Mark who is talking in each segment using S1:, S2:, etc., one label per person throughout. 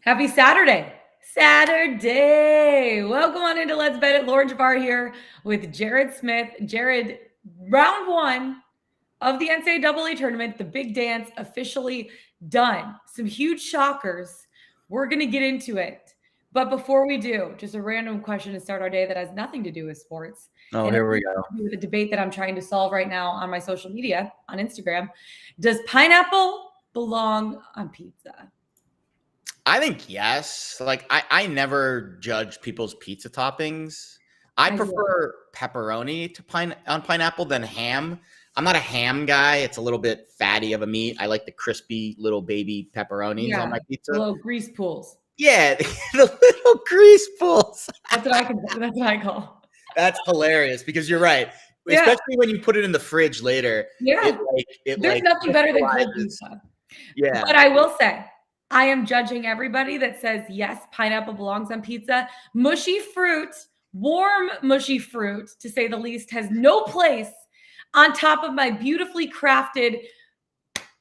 S1: Happy Saturday. Welcome on into Let's Bet It. Lauren Jabbar here with Jared Smith. Jared, round one of the NCAA tournament, the big dance officially done. Some huge shockers. We're going to get into it. But before we do, just a random question to start our day that has nothing to do with sports.
S2: Oh, here we go.
S1: The debate that I'm trying to solve right now on my social media, on Instagram. Does pineapple belong on pizza?
S2: I think yes. Like I never judge people's pizza toppings. I prefer pepperoni to on pineapple than ham. I'm not a ham guy. It's a little bit fatty of a meat. I like the crispy little baby pepperonis on my pizza.
S1: The little grease pools.
S2: Yeah, the little grease pools.
S1: That's what I call.
S2: That's hilarious because you're right. Yeah. Especially when you put it in the fridge later.
S1: Yeah. There's nothing better than cold pizza.
S2: Yeah.
S1: But I will say, I am judging everybody that says, yes, pineapple belongs on pizza. Mushy fruit, warm mushy fruit, to say the least, has no place on top of my beautifully crafted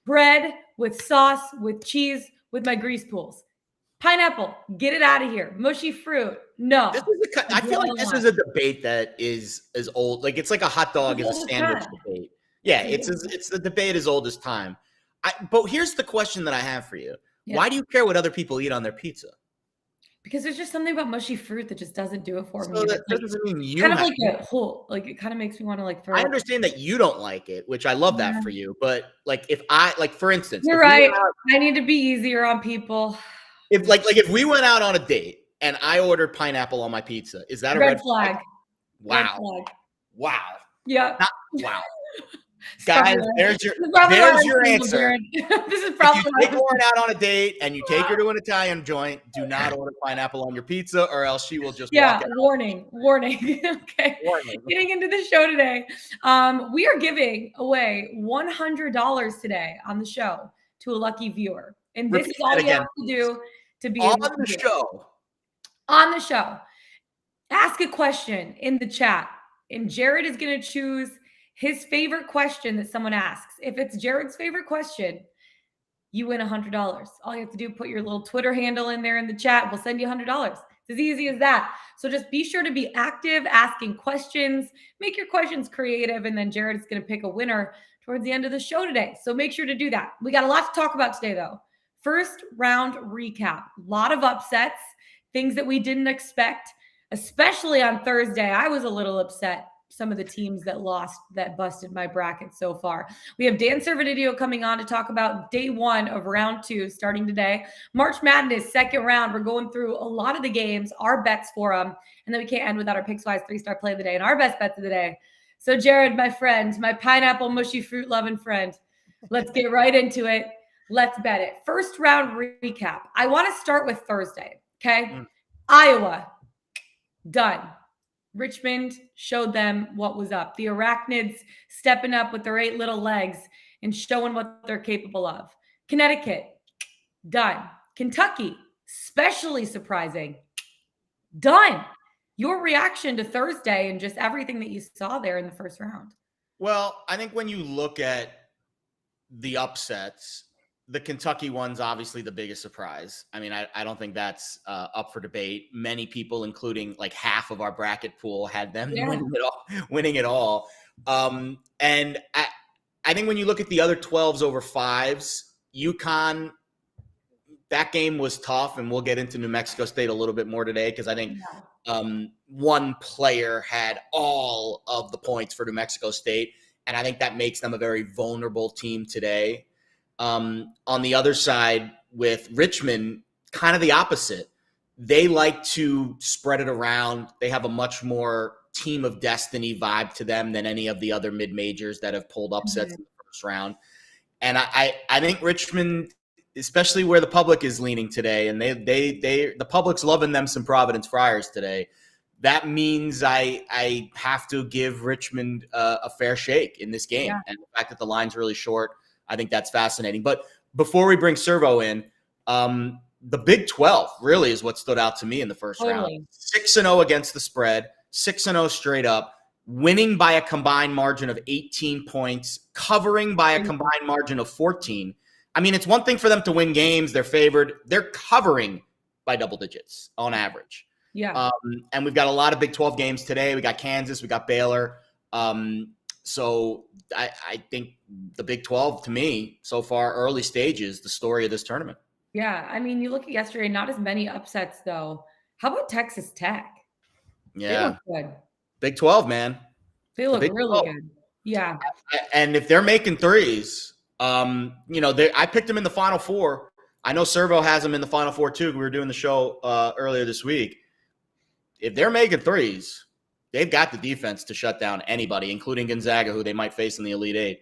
S1: bread with sauce, with cheese, with my grease pools. Pineapple, get it out of here. Mushy fruit, no.
S2: I feel like this is a debate that is as old. Like it's like a hot dog is a sandwich debate. Yeah, it's the debate as old as time. But here's the question that I have for you. Yeah. Why do you care what other people eat on their pizza?
S1: Because there's just something about mushy fruit that just doesn't do it for me.
S2: That doesn't mean you
S1: kind of like a whole, like it kind of makes me want to like throw.
S2: I understand that you don't like it, which I love that for you. But like if for instance,
S1: you're right. I need to be easier on people.
S2: If we went out on a date and I ordered pineapple on my pizza, is that a red flag? Wow.
S1: Red flag.
S2: Wow.
S1: Yeah.
S2: Wow. Guys, there's your answer.
S1: This is probably
S2: if you take Lauren out on a date and you take her to an Italian joint, do not order pineapple on your pizza or else she will just walk out.
S1: Warning. Okay.
S2: Warning.
S1: Getting into the show today. We are giving away $100 today on the show to a lucky viewer. And this is all you have to do to be
S2: on the show.
S1: On the show. Ask a question in the chat. And Jared is going to choose his favorite question that someone asks. If it's Jared's favorite question, you win $100. All you have to do, put your little Twitter handle in there in the chat. We'll send you $100. It's as easy as that. So just be sure to be active, asking questions, make your questions creative, and then Jared is going to pick a winner towards the end of the show today. So make sure to do that. We got a lot to talk about today, though. First round recap. A lot of upsets, things that we didn't expect, especially on Thursday. I was a little upset. Some of the teams that lost that busted my bracket so far. We have Dan Servodidio coming on to talk about day one of round two starting today. March Madness, second round. We're going through a lot of the games, our bets for them. And then we can't end without our Pickswise 3-star play of the day and our best bets of the day. So Jared, my friend, my pineapple mushy fruit loving friend, let's get right into it. Let's bet it. First round recap. I want to start with Thursday. Okay. Iowa, done. Richmond showed them what was up. The Arachnids stepping up with their 8 little legs and showing what they're capable of. Connecticut, done. Kentucky, especially surprising, done. Your reaction to Thursday and just everything that you saw there in the first round.
S2: Well, I think when you look at the upsets, the Kentucky one's obviously the biggest surprise. I mean, I don't think that's up for debate. Many people, including like half of our bracket pool, had them winning it all. And I think when you look at the other 12s over 5s, UConn, that game was tough, and we'll get into New Mexico State a little bit more today because I think one player had all of the points for New Mexico State, and I think that makes them a very vulnerable team today. On the other side with Richmond, kind of the opposite. They like to spread it around. They have a much more team of destiny vibe to them than any of the other mid-majors that have pulled upsets in the first round. And I think Richmond, especially where the public is leaning today, and the public's loving them some Providence Friars today. That means I have to give Richmond a fair shake in this game. Yeah. And the fact that the line's really short, I think that's fascinating. But before we bring Servo in, the Big 12 really is what stood out to me in the first round. 6-0 against the spread, 6-0 straight up, winning by a combined margin of 18 points, covering by a combined margin of 14. I mean, it's one thing for them to win games. They're favored. They're covering by double digits on average.
S1: Yeah.
S2: And we've got a lot of Big 12 games today. We got Kansas. We got Baylor. So I think the Big 12, to me, so far, early stages, the story of this tournament.
S1: Yeah. I mean, you look at yesterday, not as many upsets, though. How about Texas Tech?
S2: Yeah.
S1: They look good.
S2: Big 12, man.
S1: They look really good. Yeah.
S2: And if they're making threes, I picked them in the Final Four. I know Servo has them in the Final Four, too. We were doing the show earlier this week. If they're making threes, they've got the defense to shut down anybody, including Gonzaga, who they might face in the Elite Eight.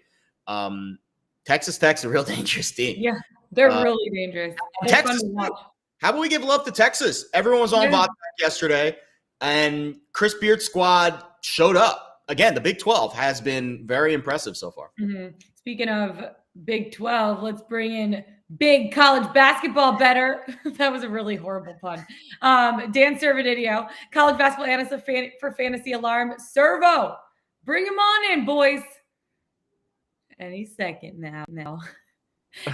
S2: Texas Tech's a real dangerous team.
S1: Yeah, they're really dangerous.
S2: Texas, how about we give love to Texas? Everyone was on Vodka yesterday, and Chris Beard's squad showed up. Again, the Big 12 has been very impressive so far.
S1: Mm-hmm. Speaking of Big 12, let's bring in big college basketball bettor. That was a really horrible pun. Dan Servodidio, college basketball analyst for Fantasy Alarm. Servo, bring him on in, boys. Any second now.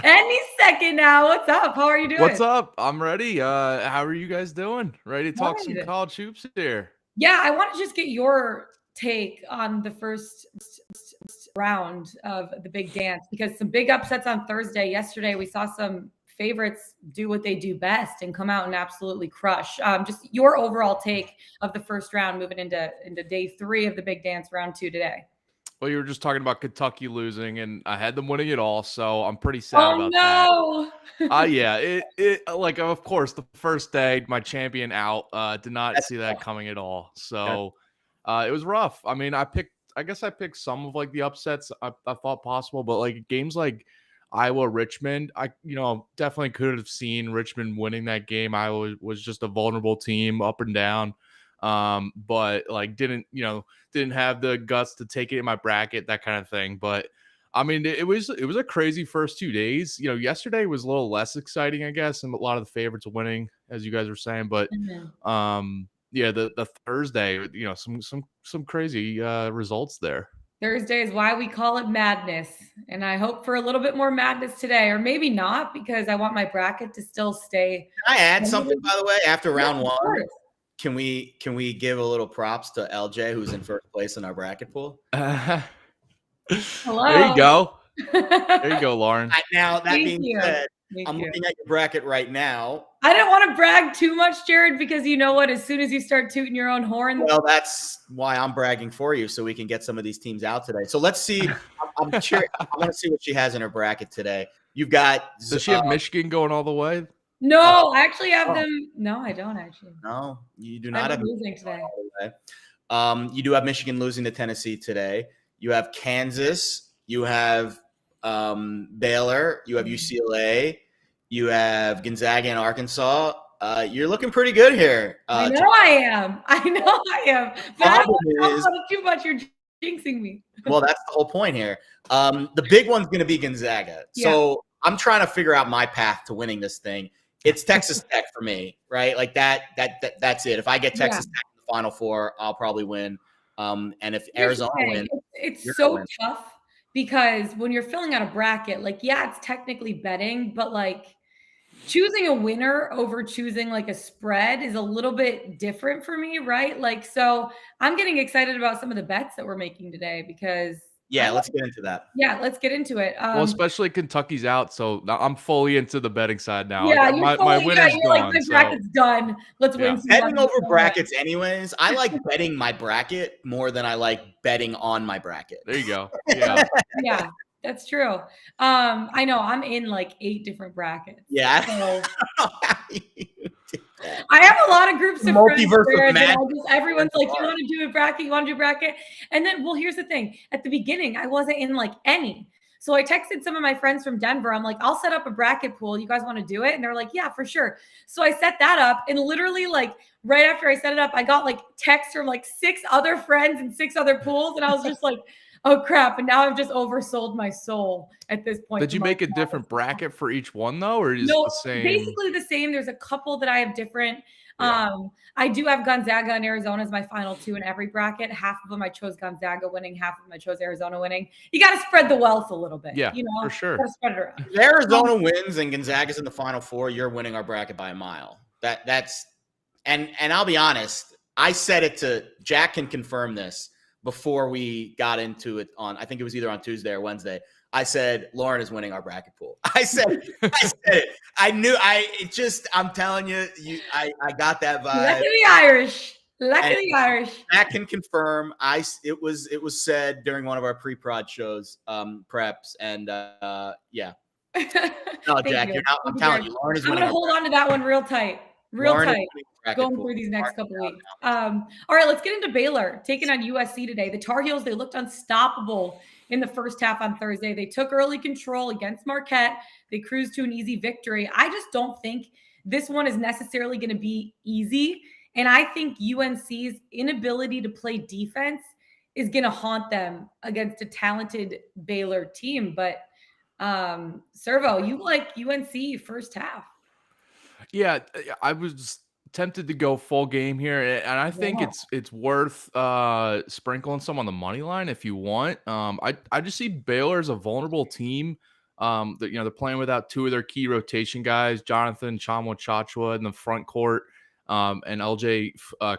S1: Any second now. What's up? How are you doing?
S3: What's up? I'm ready. How are you guys doing? Ready to talk some college hoops here?
S1: Yeah, I want to just get your take on the first round of the big dance, because some big upsets on Thursday. Yesterday, we saw some favorites do what they do best and come out and absolutely crush. Just your overall take of the first round moving into day 3 of the big dance, round 2 today.
S3: Well, you were just talking about Kentucky losing, and I had them winning it all, so I'm pretty sad about that. Yeah, it like, of course, the first day, my champion out. Did not see that coming at all. So it was rough. I mean, I guess I picked some of like the upsets I thought possible, but like games like Iowa, Richmond, I definitely could have seen Richmond winning that game. Iowa was just a vulnerable team up and down. But like didn't have the guts to take it in my bracket, that kind of thing. But I mean, it was a crazy first 2 days. Yesterday was a little less exciting, I guess, and a lot of the favorites winning, as you guys were saying. But the Thursday, some crazy results there.
S1: Thursday is why we call it madness, and I hope for a little bit more madness today, or maybe not, because I want my bracket to still stay.
S2: Can I add something, by the way, after round 1? Can we give a little props to LJ, who's in first place in our bracket pool?
S1: Hello.
S3: There you go. There you go, Lauren.
S2: Now, that being said, I'm looking at your bracket right now.
S1: I didn't want to brag too much, Jared, because you know what? As soon as you start tooting your own horn.
S2: Well, that's why I'm bragging for you, so we can get some of these teams out today. So let's see. I'm curious. I want to see what she has in her bracket today. You've got.
S3: Does she have Michigan going all the way?
S1: No, I actually have them. No, I don't actually.
S2: No, you do not have
S1: losing today.
S2: You do have Michigan losing to Tennessee today. You have Kansas. You have Baylor. You have UCLA. You have Gonzaga and Arkansas. You're looking pretty good here.
S1: I know I am. But I don't know too much. You're jinxing me.
S2: Well, that's the whole point here. The big one's going to be Gonzaga. So I'm trying to figure out my path to winning this thing. It's Texas Tech for me, right? Like that's it. If I get Texas Tech in the Final Four, I'll probably win. And if Arizona wins,
S1: it's so tough, because when you're filling out a bracket, like, it's technically betting, but like choosing a winner over choosing like a spread is a little bit different for me, right? Like, so I'm getting excited about some of the bets that we're making today, because
S2: Yeah, let's get into that.
S1: Yeah, let's get into it.
S3: Well, especially Kentucky's out, so I'm fully into the betting side now.
S1: Yeah,
S3: my winner's
S1: you're
S3: gone.
S1: like, my bracket's done. Let's win some
S2: betting
S1: money.
S2: over brackets anyways. I like betting my bracket more than I like betting on my bracket.
S3: There you go. Yeah.
S1: Yeah, that's true. I know I'm in like 8 different brackets.
S2: Yeah.
S1: So I have a lot of groups of friends where everyone's like, you want to do a bracket? You want to do a bracket? And then, well, here's the thing. At the beginning, I wasn't in like any. So I texted some of my friends from Denver. I'm like, I'll set up a bracket pool. You guys want to do it? And they're like, yeah, for sure. So I set that up. And literally like right after I set it up, I got like texts from like 6 other friends and 6 other pools. And I was just like, oh crap. And now I've just oversold my soul at this point.
S3: Did you make a different bracket for each one though? Or is it the same?
S1: Basically the same. There's a couple that I have different. I do have Gonzaga and Arizona as my final 2 in every bracket. Half of them I chose Gonzaga winning, half of them I chose Arizona winning. You got to spread the wealth a little bit.
S3: Yeah,
S1: you know,
S3: for sure.
S1: Got to spread it around.
S2: If Arizona wins and Gonzaga's in the final 4, you're winning our bracket by a mile. That's and I'll be honest, I said it to Jack can confirm this before we got into it on, I think it was either on Tuesday or Wednesday. I said, Lauren is winning our bracket pool. I said it. I'm telling you, I got that vibe.
S1: Lucky the Irish.
S2: Jack can confirm. It was said during one of our pre-prod shows, preps, and yeah. No, Jack, you're not. I'm telling you, Lauren is winning.
S1: I'm gonna hold on to that one real tight. Going through these next couple weeks. All right, let's get into Baylor taking on USC today. The Tar Heels, they looked unstoppable in the first half on Thursday. They took early control against Marquette. They cruised to an easy victory. I just don't think this one is necessarily going to be easy. And I think UNC's inability to play defense is going to haunt them against a talented Baylor team. But Servo, you like UNC first half. Yeah,
S3: I was tempted to go full game here, and I think it's worth sprinkling some on the money line if you want. I just see Baylor as a vulnerable team. They're playing without 2 of their key rotation guys, Jonathan Chachua in the front court, and LJ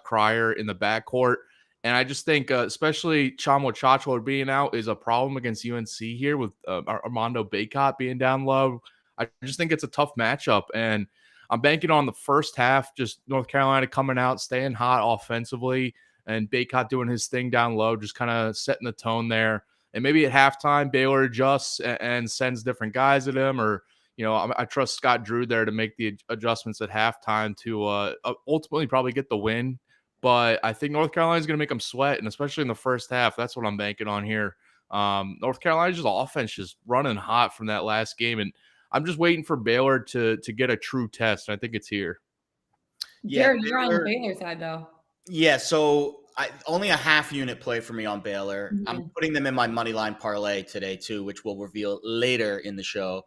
S3: Cryer in the back court. And I just think, especially Chachua being out is a problem against UNC here with Armando Bacot being down low. I just think it's a tough matchup, and I'm banking on the first half, just North Carolina coming out, staying hot offensively, and Bacot doing his thing down low, just kind of setting the tone there. And maybe at halftime, Baylor adjusts and sends different guys at him, or I trust Scott Drew there to make the adjustments at halftime to ultimately probably get the win. But I think North Carolina is going to make them sweat, and especially in the first half, that's what I'm banking on here. North Carolina's just offense just running hot from that last game, and I'm just waiting for Baylor to get a true test. I think it's here.
S1: Jared, you're on the Baylor side, though.
S2: Yeah, so only a half unit play for me on Baylor. Mm-hmm. I'm putting them in my money line parlay today, too, which we'll reveal later in the show.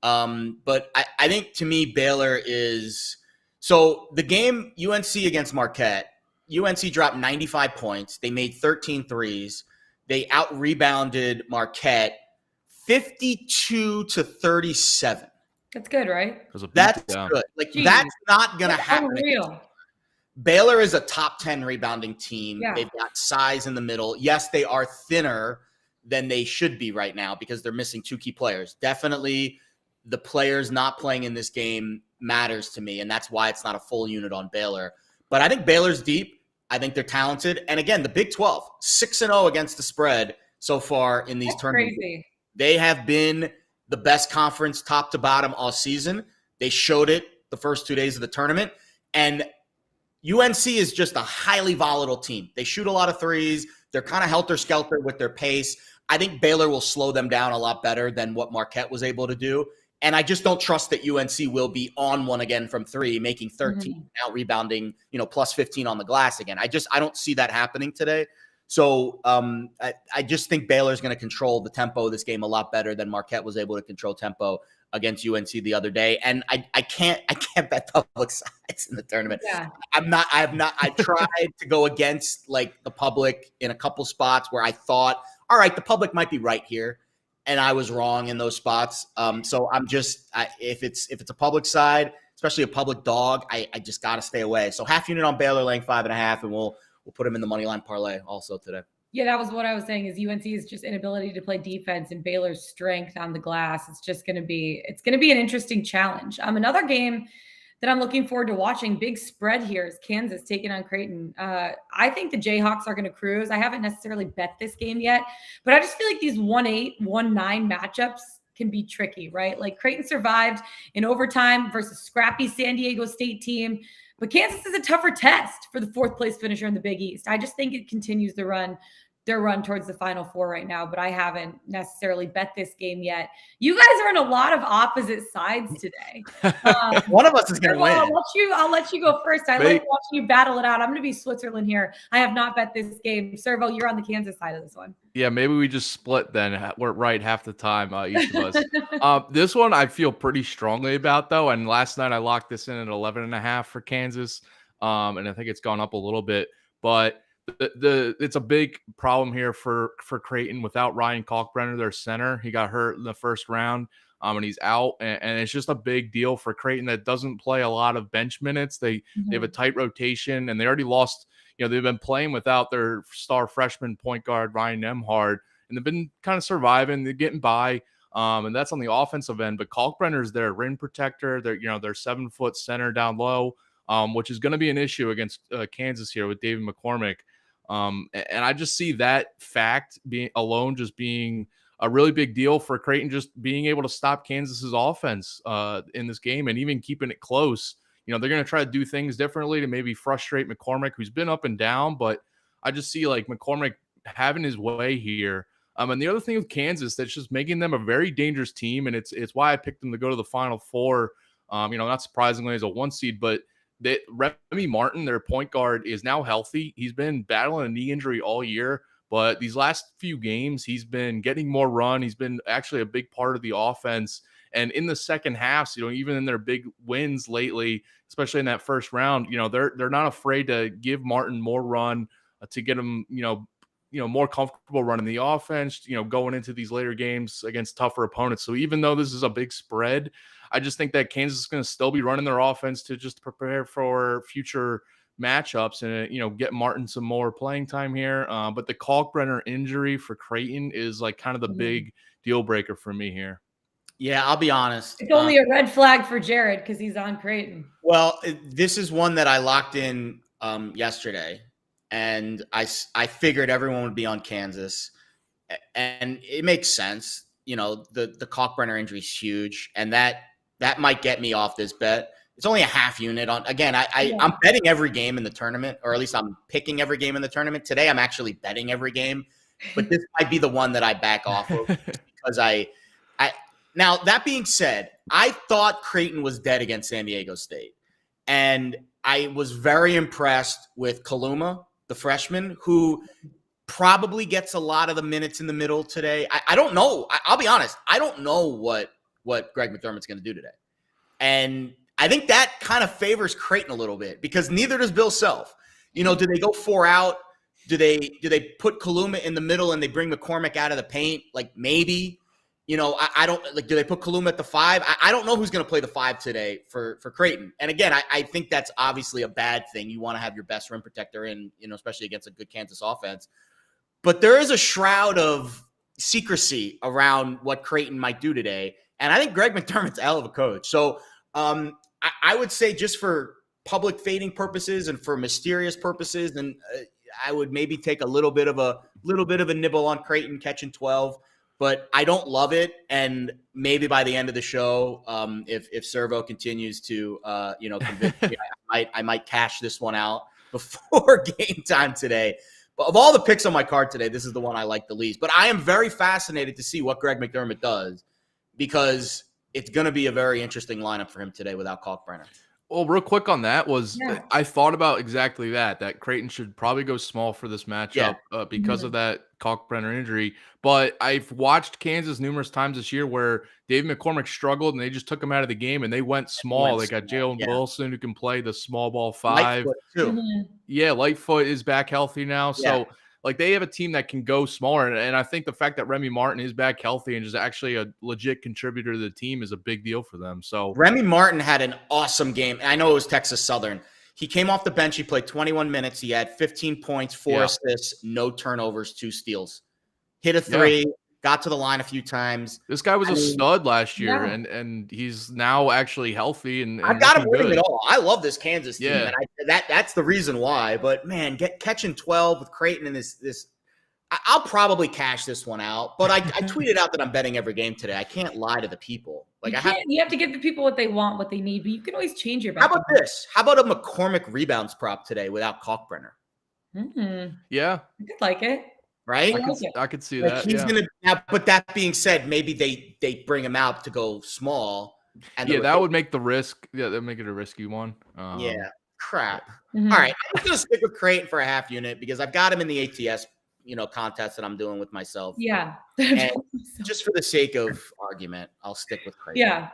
S2: But I think, to me, Baylor is – so the game UNC against Marquette, UNC dropped 95 points. They made 13 threes. They out-rebounded Marquette 52-37.
S1: That's good, right?
S2: That's good. Like, that's not going to happen.
S1: Unreal.
S2: Baylor is a top 10 rebounding team.
S1: Yeah.
S2: They've got size in the middle. Yes, they are thinner than they should be right now because they're missing 2 key players. Definitely the players not playing in this game matters to me, and that's why it's not a full unit on Baylor. But I think Baylor's deep. I think they're talented. And again, the Big 12, 6-0 against the spread so far in these tournaments.
S1: Crazy.
S2: They have been the best conference top to bottom all season. They showed it the first 2 days of the tournament. And UNC is just a highly volatile team. They shoot a lot of threes. They're kind of helter-skelter with their pace. I think Baylor will slow them down a lot better than what Marquette was able to do. And I just don't trust that UNC will be on one again from 3, making 13, out rebounding, plus 15 on the glass again. I don't see that happening today. So I just think Baylor's going to control the tempo of this game a lot better than Marquette was able to control tempo against UNC the other day. And I can't bet public sides in the tournament.
S1: Yeah.
S2: I tried to go against like the public in a couple spots where I thought, all right, the public might be right here. And I was wrong in those spots. So I'm just if it's a public side, especially a public dog, I just got to stay away. So half unit on Baylor laying 5.5, and we'll put them in the money line parlay also today.
S1: Yeah, that was what I was saying is UNC's just inability to play defense and Baylor's strength on the glass. It's going to be an interesting challenge. Another game that I'm looking forward to watching, big spread here, is Kansas taking on Creighton. I think the Jayhawks are going to cruise. I haven't necessarily bet this game yet, but I just feel like these 1-8, 1-9 matchups can be tricky, right? Like Creighton survived in overtime versus scrappy San Diego State team, but Kansas is a tougher test for the fourth place finisher in the Big East. I just think it continues their run towards the Final Four right now, but I haven't necessarily bet this game yet. You guys are on a lot of opposite sides today.
S2: One of us is going to win.
S1: I'll let you go first. I like watching you battle it out. I'm going to be Switzerland here. I have not bet this game. Servo, you're on the Kansas side of this one.
S3: Yeah, maybe we just split then. We're right half the time, each of us. This one I feel pretty strongly about, though. And last night I locked this in at 11.5 for Kansas. And I think it's gone up a little bit. But it's a big problem here for Creighton without Ryan Kalkbrenner, their center. He got hurt in the first round, and he's out. And it's just a big deal for Creighton that doesn't play a lot of bench minutes. They have a tight rotation, and they already lost. They've been playing without their star freshman point guard, Ryan Nembhard, and they've been kind of surviving. They're getting by, and that's on the offensive end. But Kalkbrenner's their rim protector. They're 7-foot center down low, which is going to be an issue against Kansas here with David McCormick. And I just see that fact being a really big deal for Creighton, just being able to stop Kansas's offense in this game and even keeping it close. They're going to try to do things differently to maybe frustrate McCormick, who's been up and down, but I just see like McCormick having his way here. And the other thing with Kansas that's just making them a very dangerous team, and it's why I picked them to go to the Final Four. Not surprisingly as a 1 seed, but that Remy Martin, their point guard, is now healthy. He's been battling a knee injury all year, but these last few games, he's been getting more run. He's been actually a big part of the offense. And in the second half, even in their big wins lately, especially in that first round, they're not afraid to give Martin more run to get him, more comfortable running the offense, going into these later games against tougher opponents. So even though this is a big spread, I just think that Kansas is going to still be running their offense to just prepare for future matchups and, get Martin some more playing time here. But the Kalkbrenner injury for Creighton is like kind of the big deal breaker for me here.
S2: Yeah, I'll be honest.
S1: It's only a red flag for Jared because he's on Creighton.
S2: Well, this is one that I locked in yesterday, and I figured everyone would be on Kansas, and it makes sense. The Kalkbrenner injury is huge, and that might get me off this bet. It's only a half unit on. Again, I'm betting every game in the tournament, or at least I'm picking every game in the tournament. Today, I'm actually betting every game, but this might be the one that I back off of because Now, that being said, I thought Creighton was dead against San Diego State. And I was very impressed with Kaluma, the freshman, who probably gets a lot of the minutes in the middle today. I don't know. I'll be honest. I don't know what Greg McDermott's going to do today. And I think that kind of favors Creighton a little bit because neither does Bill Self. Do they go 4 out? Do they put Kaluma in the middle and they bring McCormick out of the paint? Like maybe. I don't like. Do they put Kaluma at the 5? I don't know who's going to play the 5 today for Creighton. And again, I think that's obviously a bad thing. You want to have your best rim protector in, especially against a good Kansas offense. But there is a shroud of secrecy around what Creighton might do today. And I think Greg McDermott's a hell of a coach. So I would say just for public fading purposes and for mysterious purposes, and I would maybe take a little bit of a nibble on Creighton catching 12. But I don't love it, and maybe by the end of the show, if Servo continues to, convince me, I might cash this one out before game time today. But of all the picks on my card today, this is the one I like the least. But I am very fascinated to see what Greg McDermott does because it's going to be a very interesting lineup for him today without Kalkbrenner.
S3: Well, real quick on that I thought about exactly that Creighton should probably go small for this matchup because of that Kalkbrenner injury. But I've watched Kansas numerous times this year where David McCormick struggled and they just took him out of the game and they went small. They got Jalen Wilson who can play the small ball 5.
S2: Lightfoot too.
S3: Yeah, Lightfoot is back healthy now. So they have a team that can go smaller. And I think the fact that Remy Martin is back healthy and is actually a legit contributor to the team is a big deal for them. So
S2: Remy Martin had an awesome game. I know it was Texas Southern. He came off the bench. He played 21 minutes. He had 15 points, 4 assists, no turnovers, 2 steals. Hit a 3, got to the line a few times.
S3: This guy was a stud last year, and he's now actually healthy and
S2: I got him winning it all. I love this Kansas team, and that's the reason why. But man, catching 12 with Creighton in this. I'll probably cash this one out, but I tweeted out that I'm betting every game today. I can't lie to the people. Like
S1: you have to give the people what they want, what they need, but you can always change your bet.
S2: How about this? How about a McCormick rebounds prop today without Kalkbrenner?
S3: Yeah,
S1: I could like it.
S2: Right?
S3: I could see that.
S2: He's gonna now, but that being said, maybe they bring him out to go small. And
S3: that would make the risk. Yeah, that make it a risky one.
S2: Crap. All right, I'm just gonna stick with Creighton for a half unit because I've got him in the ATS contest that I'm doing with myself.
S1: Yeah.
S2: And just for the sake of argument, I'll stick with Creighton.
S1: Yeah.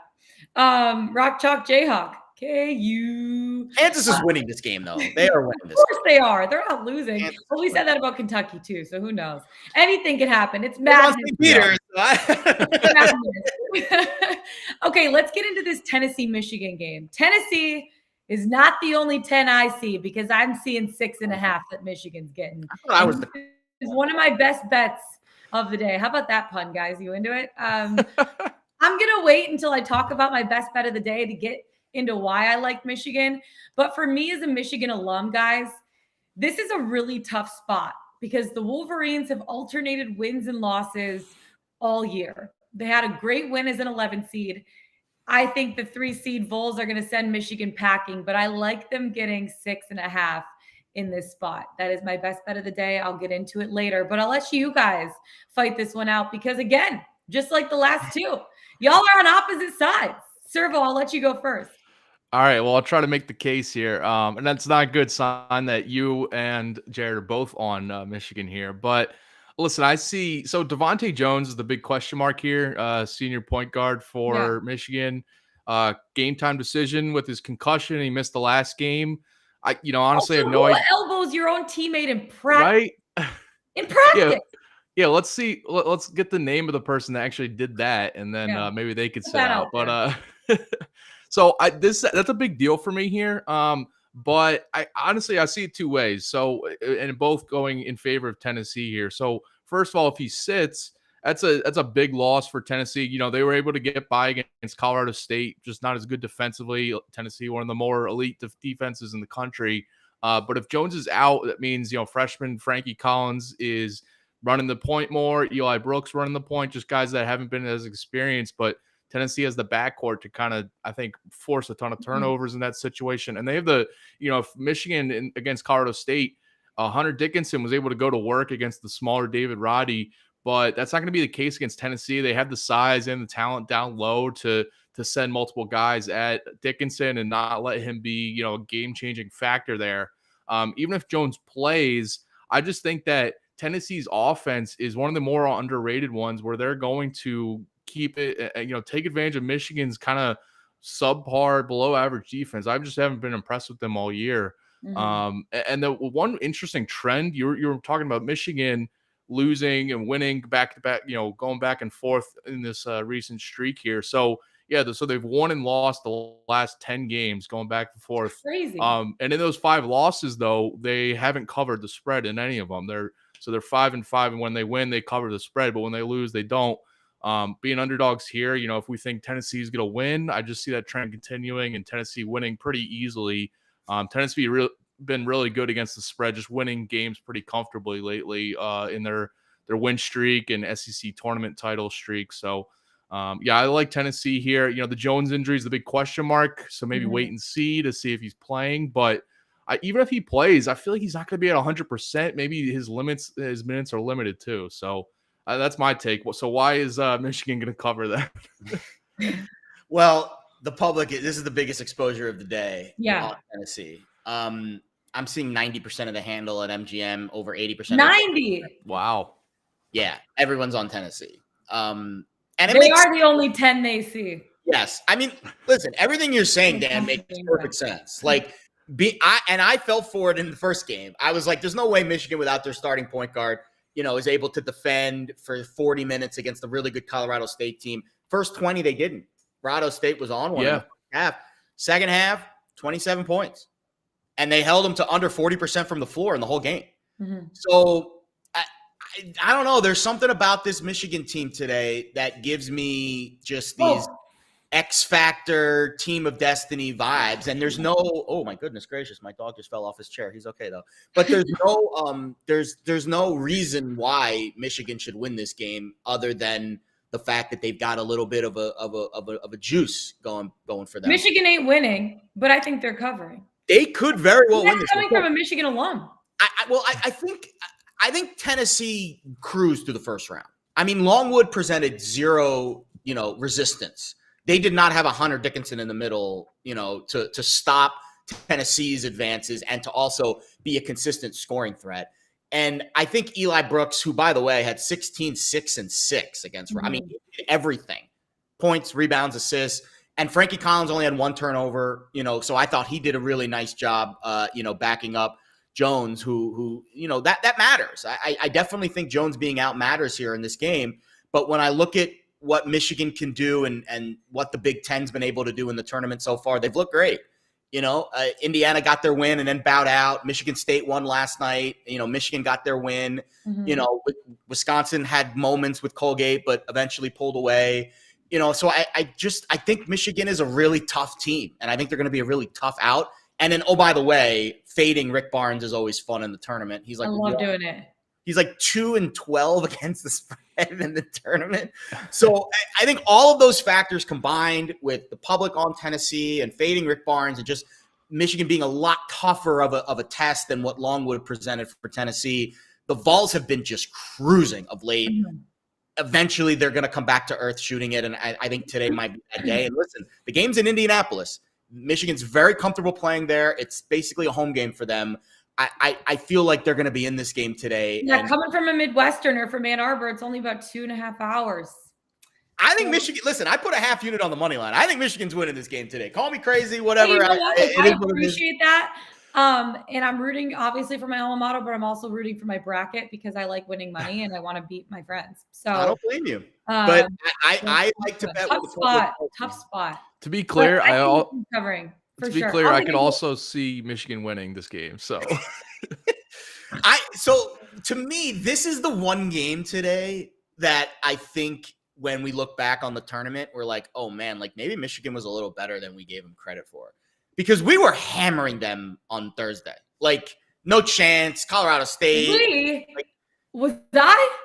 S1: Rock Chalk Jayhawk. KU.
S2: Kansas is winning this game, though. They are winning this.
S1: Of course they are. They're not losing. Well, we said that about Kentucky, too, so who knows? Anything can happen. It's madness. Okay, let's get into this Tennessee-Michigan game. Tennessee is not the only 10 I see because I'm seeing 6.5 that Michigan's getting. It's one of my best bets of the day. How about that pun, guys? You into it? I'm going to wait until I talk about my best bet of the day to get into why I like Michigan. But for me as a Michigan alum, guys, this is a really tough spot because the Wolverines have alternated wins and losses all year. They had a great win as an 11 seed. I think the 3 seed Vols are going to send Michigan packing, but I like them getting 6.5 in this spot. That is my best bet of the day. I'll get into it later, but I'll let you guys fight this one out because, again, just like the last two, y'all are on opposite sides. Servo, I'll let you go first.
S3: All right, well, I'll try to make the case here. And that's not a good sign that you and Jared are both on Michigan here. But listen, I see. So Devontae Jones is the big question mark here, senior point guard for Michigan. Game time decision with his concussion. He missed the last game. I honestly have no idea.
S1: Elbows your own teammate in practice.
S3: Right?
S1: In practice.
S3: Yeah, let's see. Let's get the name of the person that actually did that, and then maybe they could sit out. But so that's a big deal for me here. But I honestly see it 2 ways. So and both going in favor of Tennessee here. So first of all, if he sits, that's a big loss for Tennessee. They were able to get by against Colorado State, just not as good defensively. Tennessee, one of the more elite defenses in the country. But if Jones is out, that means freshman Frankie Collins is running the point more. Eli Brooks running the point, just guys that haven't been as experienced. But Tennessee has the backcourt to kind of, I think, force a ton of turnovers in that situation. And they have if Michigan against Colorado State, Hunter Dickinson was able to go to work against the smaller David Roddy. But that's not going to be the case against Tennessee. They have the size and the talent down low to send multiple guys at Dickinson and not let him be, a game-changing factor there. Even if Jones plays, I just think that Tennessee's offense is one of the more underrated ones where they're going to keep it, take advantage of Michigan's kind of subpar, below average defense. I just haven't been impressed with them all year. And the one interesting trend, you're talking about Michigan losing and winning back to back, going back and forth in this recent streak here. So so they've won and lost the last 10 games going back and forth.
S1: Crazy.
S3: And in those 5 losses, though, they haven't covered the spread in any of them. They're 5-5, and when they win, they cover the spread, but when they lose, they don't. Being underdogs here, if we think Tennessee is going to win, I just see that trend continuing and Tennessee winning pretty easily. Tennessee been really good against the spread, just winning games pretty comfortably lately in their win streak and SEC tournament title streak. So, I like Tennessee here. The Jones injury is the big question mark, so maybe wait and see to see if he's playing. But even if he plays, I feel like he's not going to be at 100%. Maybe his minutes are limited too. So that's my take. So why is Michigan going to cover that?
S2: Well, the public, this is the biggest exposure of the day.
S1: On
S2: Tennessee. I'm seeing 90% of the handle at MGM, over 80%.
S1: 90.
S3: Wow.
S2: Yeah, everyone's on Tennessee. And
S1: they are the only 10 they see.
S2: Yes, I mean, listen, everything you're saying, Dan, makes perfect sense. Like, I fell for it in the first game. I was like, there's no way Michigan without their starting point guard, is able to defend for 40 minutes against a really good Colorado State team. First 20, they didn't. Colorado State was on one half. Second half, 27 points. and they held them to under 40% from the floor in the whole game.
S1: Mm-hmm.
S2: So I don't know. There's something about this Michigan team today that gives me just these X Factor team of destiny vibes. And there's no, oh my goodness gracious, my dog just fell off his chair. He's okay though. But there's no, there's no reason why Michigan should win this game other than the fact that they've got a little bit of a juice going for them.
S1: Michigan ain't winning, but I think they're covering.
S2: They could very well win this
S1: game. Coming from a Michigan alum.
S2: I think Tennessee cruised through the first round. I mean, Longwood presented zero, resistance. They did not have a Hunter Dickinson in the middle, to stop Tennessee's advances and to also be a consistent scoring threat. And I think Eli Brooks, who, by the way, had 16, 6, and 6 against, I mean, he did everything. Points, rebounds, assists. And Frankie Collins only had one turnover, so I thought he did a really nice job, backing up Jones, who that matters. I definitely think Jones being out matters here in this game. But when I look at what Michigan can do and what the Big Ten's been able to do in the tournament so far, they've looked great. Indiana got their win and then bowed out. Michigan State won last night. Michigan got their win. Mm-hmm. Wisconsin had moments with Colgate, but eventually pulled away. So I think Michigan is a really tough team, and I think they're going to be a really tough out. And then, oh, by the way, fading Rick Barnes is always fun in the tournament. He's like,
S1: I love doing it.
S2: He's like 2-12 against the spread in the tournament. So I think all of those factors combined with the public on Tennessee and fading Rick Barnes and just Michigan being a lot tougher of a test than what Longwood presented for Tennessee, the Vols have been just cruising of late. Mm-hmm. Eventually, they're going to come back to earth shooting it, and I think today might be that day. And listen, the game's in Indianapolis. Michigan's very comfortable playing there. It's basically a home game for them. I feel like they're going to be in this game today.
S1: Yeah, coming from a Midwesterner from Ann Arbor, it's only about 2.5 hours.
S2: I think Michigan, listen, I put a half unit on the money line. I think Michigan's winning this game today. Call me crazy, whatever.
S1: Hey, I appreciate that. And I'm rooting obviously for my alma mater, but I'm also rooting for my bracket because I like winning money and I want to beat my friends. So
S2: I don't blame you. But I like to bet.
S1: Tough spot.
S3: To be clear,
S1: covering.
S3: To be clear, I could also see Michigan winning this game. So,
S2: so to me, this is the one game today that I think when we look back on the tournament, we're like, oh man, like maybe Michigan was a little better than we gave them credit for, because we were hammering them on Thursday. Like no chance, Colorado State.
S1: Was I?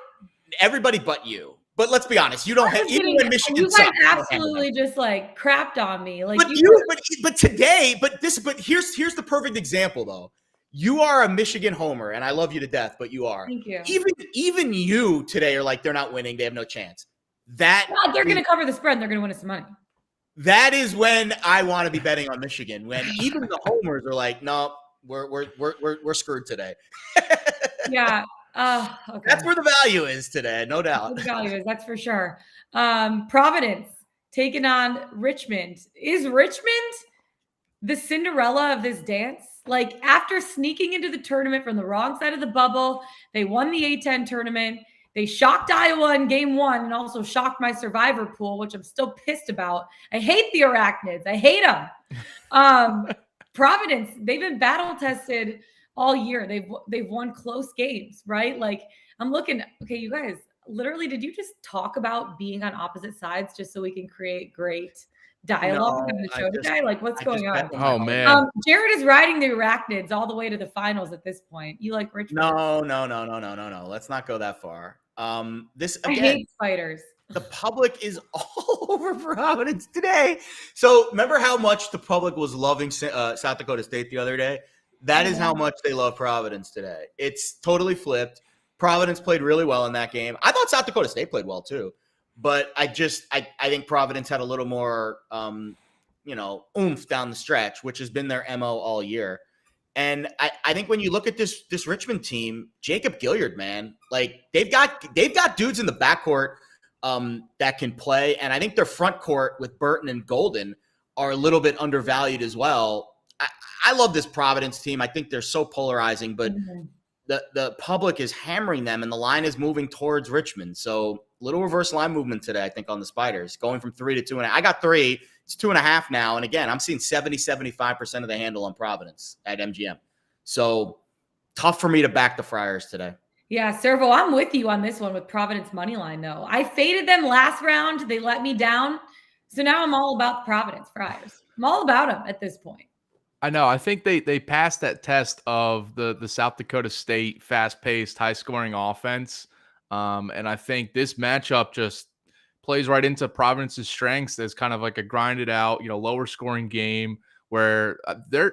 S2: Everybody but you. But let's be honest, you don't have even when Michigan.
S1: You guys absolutely just like crapped on me. Like,
S2: but here's the perfect example though. You are a Michigan homer, and I love you to death, but you are.
S1: Thank you.
S2: Even you today are like they're not winning, they have no chance.
S1: They're going to cover the spread, and they're going to win us some money.
S2: That is when I want to be betting on Michigan. When even the homers are like, no, we're screwed today.
S1: Yeah. Okay.
S2: That's where the value is today, no doubt.
S1: That's where the value is, that's for sure. Providence taking on Richmond. Is Richmond the Cinderella of this dance? Like after sneaking into the tournament from the wrong side of the bubble, they won the A-10 tournament. They shocked Iowa in game 1 and also shocked my survivor pool, which I'm still pissed about. I hate the Arachnids. I hate them. Providence, they've been battle tested all year. They've won close games, right? Like I'm looking, okay, you guys, literally, did you just talk about being on opposite sides just so we can create great dialogue on the show today? Like what's going on?
S3: Oh man.
S1: Jared is riding the Arachnids all the way to the finals at this point. You like Richmond?
S2: No. Let's not go that far. This again,
S1: I hate spiders.
S2: The public is all over Providence today. So remember how much the public was loving South Dakota State the other day? That is how much they love Providence today. It's totally flipped. Providence played really well in that game. I thought South Dakota State played well too, but I think Providence had a little more, oomph down the stretch, which has been their MO all year. And I think when you look at this Richmond team, Jacob Gilliard, man, like they've got dudes in the backcourt that can play, and I think their front court with Burton and Golden are a little bit undervalued as well. I love this Providence team. I think they're so polarizing, but the public is hammering them, and the line is moving towards Richmond. So little reverse line movement today, I think, on the Spiders, going from 3 to 2.5. I got 3. It's 2.5 now. And again, I'm seeing 75% of the handle on Providence at MGM. So tough for me to back the Friars today.
S1: Yeah, Servo, I'm with you on this one with Providence money line, though. I faded them last round. They let me down. So now I'm all about the Providence Friars. I'm all about them at this point.
S3: I know. I think they passed that test of the South Dakota State fast-paced, high-scoring offense. And I think this matchup just plays right into Providence's strengths as kind of like a grinded out, lower scoring game where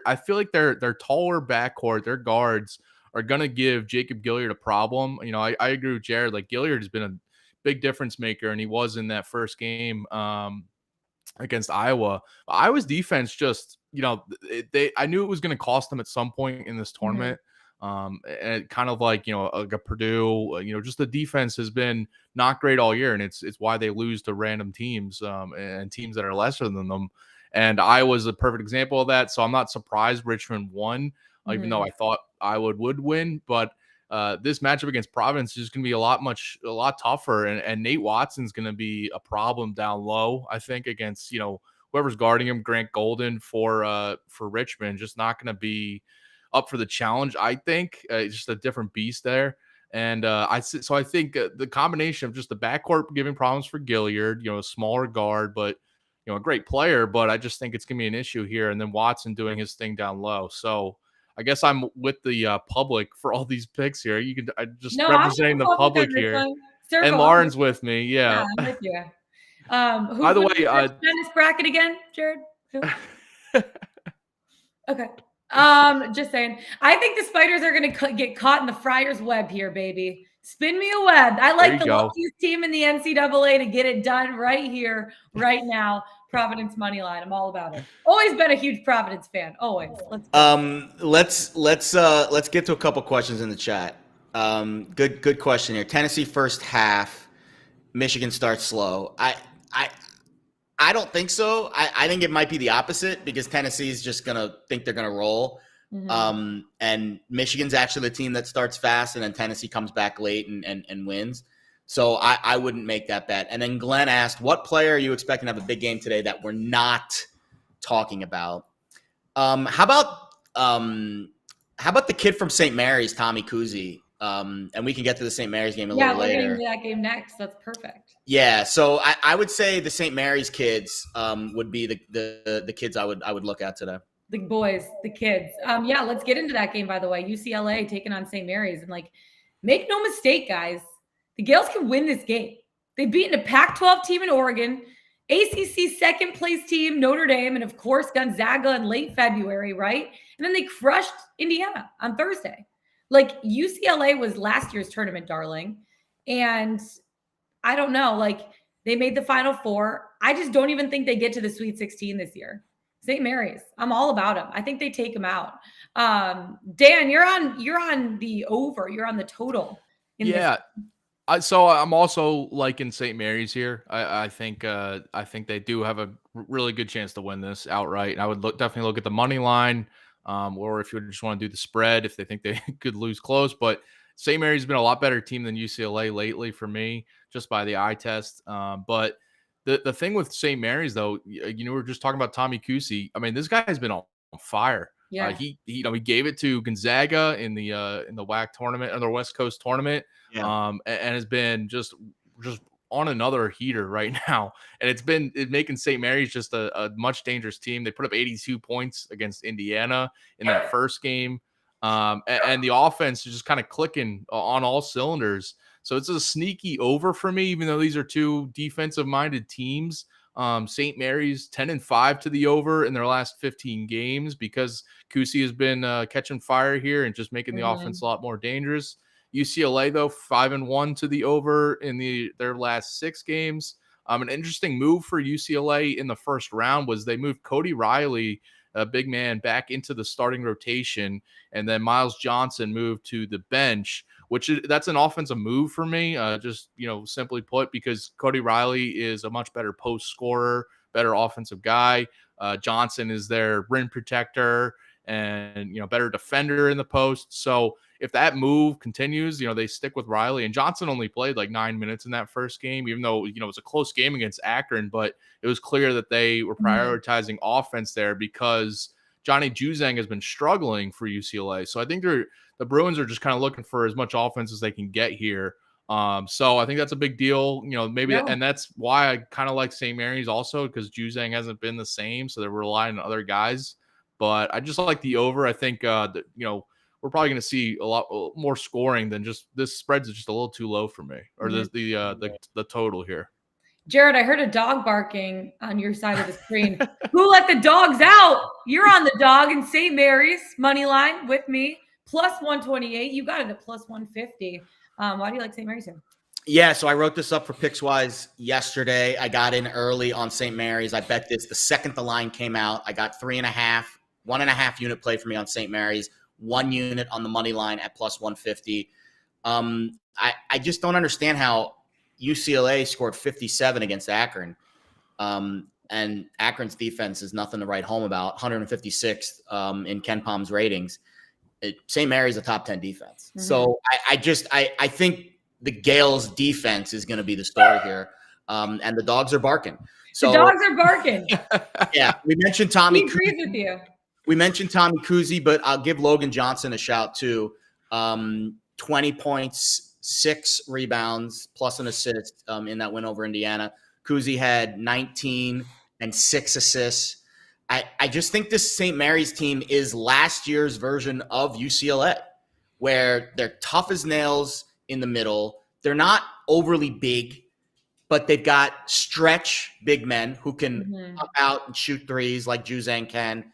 S3: I feel like their taller backcourt, their guards are going to give Jacob Gilliard a problem. I agree with Jared. Like, Gilliard has been a big difference maker, and he was in that first game against Iowa. Iowa's defense just, I knew it was going to cost them at some point in this tournament. And kind of like, like a Purdue, just the defense has been not great all year. And it's why they lose to random teams and teams that are lesser than them. And Iowa's a perfect example of that. So I'm not surprised Richmond won, even though I thought Iowa would win. But this matchup against Providence is going to be a lot tougher. And Nate Watson's going to be a problem down low, I think, against, whoever's guarding him. Grant Golden for Richmond, just not going to be up for the challenge. I think it's just a different beast there. And I think the combination of just the backcourt giving problems for Gilliard, a smaller guard, but a great player, but I just think it's gonna be an issue here. And then Watson doing his thing down low. So I guess I'm with the public for all these picks here. Representing the public here. And Lauren's with me. Yeah.
S1: I'm with you.
S3: By the way,
S1: Dennis bracket again, Jared? Who? Okay. Just saying. I think the Spiders are going to get caught in the Friars web here, baby. Spin me a web. I like the luckiest team in the NCAA to get it done right here, right now. Providence money line. I'm all about it. Always been a huge Providence fan. Always.
S2: Let's get to a couple questions in the chat. Good question here. Tennessee first half. Michigan starts slow. I don't think so. I think it might be the opposite because Tennessee's just going to think they're going to roll. And Michigan's actually the team that starts fast, and then Tennessee comes back late and wins. So I wouldn't make that bet. And then Glenn asked, what player are you expecting to have a big game today that we're not talking about? How about the kid from St. Mary's, Tommy Kuzi? And we can get to the St. Mary's game a little later. Yeah, we're
S1: getting to that game next. That's perfect.
S2: Yeah, so I would say the St. Mary's kids would be the kids I would look at today.
S1: The boys, the kids. Yeah, let's get into that game, by the way. UCLA taking on St. Mary's. And, make no mistake, guys. The Gales can win this game. They've beaten a Pac-12 team in Oregon, ACC second-place team, Notre Dame, and, of course, Gonzaga in late February, right? And then they crushed Indiana on Thursday. UCLA was last year's tournament darling. And I don't know, they made the Final Four. I just don't even think they get to the Sweet 16 this year. St. Mary's, I'm all about them. I think they take them out. Dan, you're on the over. You're on the total.
S3: So I'm also liking St. Mary's here. I think they do have a really good chance to win this outright. And I would definitely look at the money line, or if you just want to do the spread, if they think they could lose close. But St. Mary's has been a lot better team than UCLA lately for me, just by the eye test. But the thing with St. Mary's, though, we're just talking about Tommy Kusi. I mean, this guy has been on fire.
S1: Yeah.
S3: He gave it to Gonzaga in the WAC tournament or the West Coast tournament.
S2: Yeah.
S3: And has been just on another heater right now. And it's making St. Mary's just a much dangerous team. They put up 82 points against Indiana in that first game. And the offense is just kind of clicking on all cylinders. So it's a sneaky over for me, even though these are two defensive-minded teams. St. Mary's 10-5 to the over in their last 15 games because Kusi has been catching fire here and just making the offense a lot more dangerous. UCLA, though, 5-1 to the over in their last 6 games. An interesting move for UCLA in the first round was they moved Cody Riley, a big man, back into the starting rotation, and then Miles Johnson moved to the bench, that's an offensive move for me, just, simply put, because Cody Riley is a much better post scorer, better offensive guy. Johnson is their rim protector, and, better defender in the post. So if that move continues, they stick with Riley. And Johnson only played like 9 minutes in that first game, even though, it was a close game against Akron, but it was clear that they were prioritizing offense there because Johnny Juzang has been struggling for UCLA. So I think the Bruins are just kind of looking for as much offense as they can get here. So I think that's a big deal, and that's why I kind of like St. Mary's also, because Juzang hasn't been the same. So they're relying on other guys, but I just like the over. I think, we're probably going to see a lot more scoring than just this. Spreads is just a little too low for me, or the total here.
S1: Jared, I heard a dog barking on your side of the screen. Who let the dogs out? You're on the dog in St. Mary's money line with me, plus 128. You got it at plus 150. Why do you like St. Mary's here?
S2: Yeah, so I wrote this up for Pickswise yesterday. I got in early on St. Mary's. I bet this the second the line came out. I got 3.5, 1.5 unit play for me on St. Mary's, 1 unit on the money line at plus 150. I just don't understand how UCLA scored 57 against Akron. And Akron's defense is nothing to write home about, 156th in Ken Palm's ratings. St. Mary's a top 10 defense. Mm-hmm. So I think the Gales defense is going to be the story here. And the dogs are barking. So,
S1: the dogs are barking.
S2: Yeah. We mentioned Tommy.
S1: He agrees with you.
S2: We mentioned Tommy Kuzi, but I'll give Logan Johnson a shout too. 20 points, 6 rebounds, plus an assist in that win over Indiana. Kuzi had 19 and 6 assists. I just think this St. Mary's team is last year's version of UCLA, where they're tough as nails in the middle. They're not overly big, but they've got stretch big men who can pop out and shoot threes like Juzang can.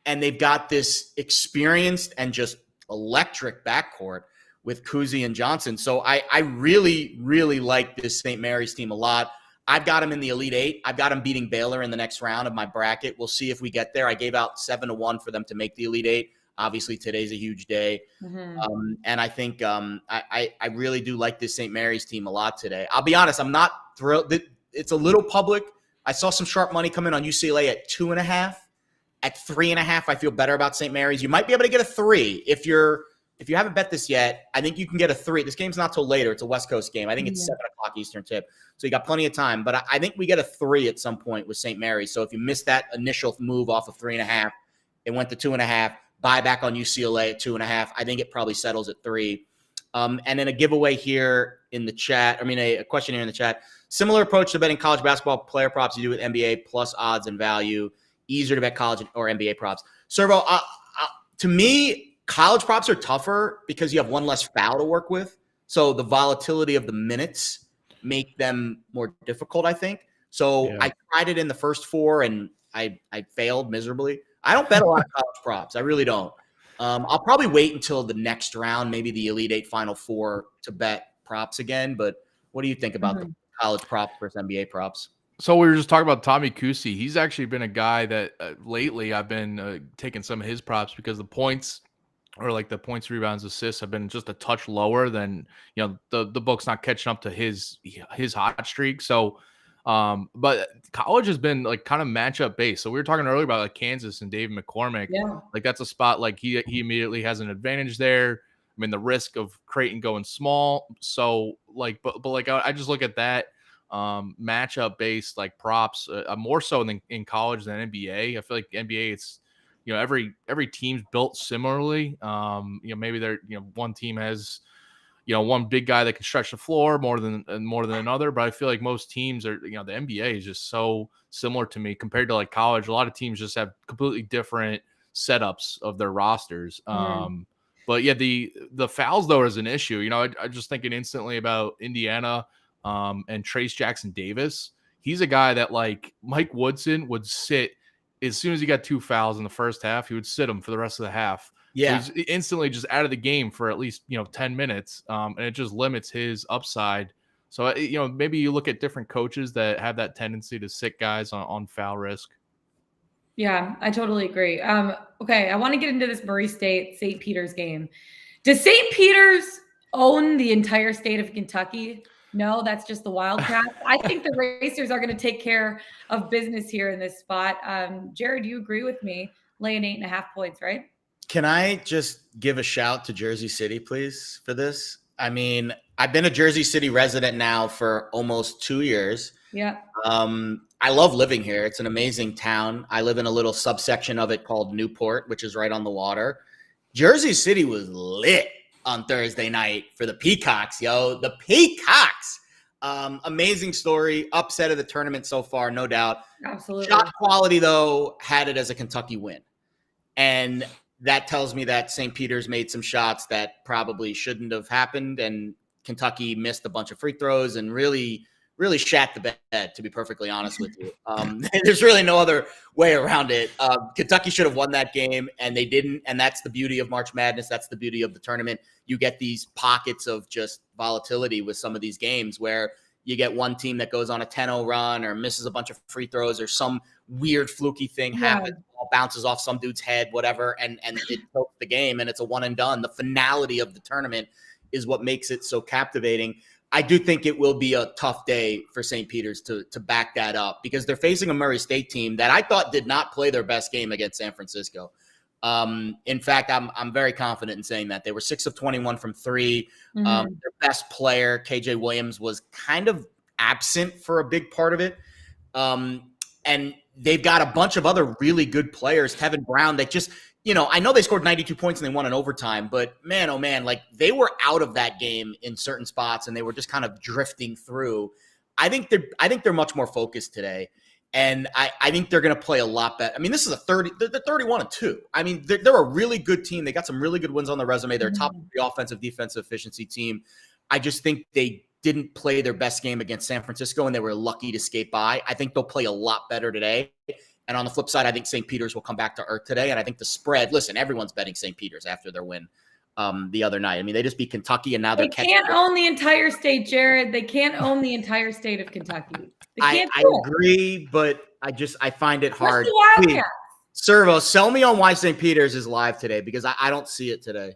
S2: And they've got this experienced and just electric backcourt with Kuzi and Johnson. So I really, really like this St. Mary's team a lot. I've got them in the Elite Eight. I've got them beating Baylor in the next round of my bracket. We'll see if we get there. I gave out 7-1 for them to make the Elite Eight. Obviously, today's a huge day. And I think I really do like this St. Mary's team a lot today. I'll be honest, I'm not thrilled. It's a little public. I saw some sharp money come in on UCLA at 2.5. At 3.5, I feel better about St. Mary's. You might be able to get a 3 if you haven't bet this yet. I think you can get a 3. This game's not till later. It's a West Coast game. I think it's 7 o'clock Eastern tip. So you got plenty of time. But I think we get a 3 at some point with St. Mary's. So if you missed that initial move off of 3.5, it went to 2.5. Buy back on UCLA at 2.5. I think it probably settles at 3. And then a giveaway here in the chat. A question here in the chat. Similar approach to betting college basketball player props you do with NBA plus odds and value. Easier to bet college or NBA props. Servo, to me, college props are tougher because you have one less foul to work with. So the volatility of the minutes make them more difficult, I think. So yeah. I tried it in the first 4 and I failed miserably. I don't bet a lot of college props. I really don't. I'll probably wait until the next round, maybe the Elite Eight Final 4 to bet props again. But what do you think about the college props versus NBA props?
S3: So we were just talking about Tommy Kuzi. He's actually been a guy that lately I've been taking some of his props because the points or like the points, rebounds, assists have been just a touch lower than, the book's not catching up to his hot streak. So, but college has been like kind of matchup based. So we were talking earlier about like Kansas and David McCormick. Yeah. Like that's a spot like he immediately has an advantage there. The risk of Creighton going small. So like, but like I just look at that. Matchup based like props more so than in college than NBA. I feel like NBA it's every team's built similarly. Maybe they're one team has one big guy that can stretch the floor more than another, but I feel like most teams are the NBA is just so similar to me compared to like college. A lot of teams just have completely different setups of their rosters. But yeah, the fouls though is an issue. I just thinking instantly about Indiana. And Trace Jackson Davis, he's a guy that like Mike Woodson would sit as soon as he got 2 fouls in the first half, he would sit him for the rest of the half. Yeah. So he's instantly just out of the game for at least, 10 minutes. And it just limits his upside. So, maybe you look at different coaches that have that tendency to sit guys on foul risk.
S1: Yeah, I totally agree. Okay. I want to get into this Murray State, St. Peter's game. Does St. Peter's own the entire state of Kentucky? No, that's just the Wildcats. I think the Racers are going to take care of business here in this spot. Jared, you agree with me? Laying 8.5 points, right?
S2: Can I just give a shout to Jersey City, please, for this? I mean, I've been a Jersey City resident now for almost 2 years.
S1: Yeah.
S2: I love living here. It's an amazing town. I live in a little subsection of it called Newport, which is right on the water. Jersey City was lit on Thursday night for the Peacocks, yo. The Peacocks. Amazing story. Upset of the tournament so far, no doubt.
S1: Absolutely.
S2: Shot quality, though, had it as a Kentucky win. And that tells me that St. Peter's made some shots that probably shouldn't have happened. And Kentucky missed a bunch of free throws and really shat the bed, to be perfectly honest with you. There's really no other way around it. Kentucky should have won that game, and they didn't. And that's the beauty of March Madness. That's the beauty of the tournament. You get these pockets of just volatility with some of these games where you get one team that goes on a 10-0 run or misses a bunch of free throws or some weird fluky thing happens, ball bounces off some dude's head, whatever, and it tilts the game, and it's a one and done. The finality of the tournament is what makes it so captivating. I do think it will be a tough day for St. Peter's to back that up because they're facing a Murray State team that I thought did not play their best game against San Francisco. In fact, I'm very confident in saying that they were 6 of 21 from three. Their best player, KJ Williams, was kind of absent for a big part of it. And they've got a bunch of other really good players. Kevin Brown, they just, I know they scored 92 points and they won in overtime, but man, oh man, like they were out of that game in certain spots and they were just kind of drifting through. I think they're much more focused today. And I think they're going to play a lot better. I mean, this is they're 31-2. I mean, they're a really good team. They got some really good wins on the resume. They're top of the offensive defensive efficiency team. I just think they didn't play their best game against San Francisco and they were lucky to skate by. I think they'll play a lot better today. And on the flip side, I think St. Peter's will come back to earth today. And I think the spread, listen, everyone's betting St. Peter's after their win the other night. I mean, they just beat Kentucky and now they
S1: can't own the entire state, Jared. They can't own the entire state of Kentucky.
S2: I agree, but I find it hard.
S3: Servo,
S2: sell me on why St. Peter's is live today because I don't see it today.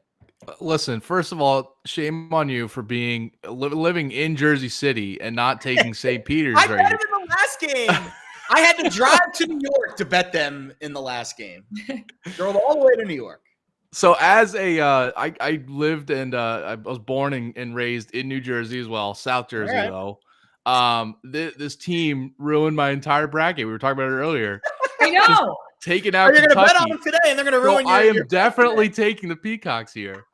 S3: Listen, first of all, shame on you for being living in Jersey City and not taking St. Peter's.
S2: I bet it in the last game. I had to drive to New York to bet them in the last game. Drove all the way to New York.
S3: So as I lived and I was born and raised in New Jersey as well, South Jersey though. This team ruined my entire bracket. We were talking about it earlier.
S1: I know.
S3: Taking out
S2: You're going to bet on them today, and they're going to ruin
S3: I am definitely taking the Peacocks here.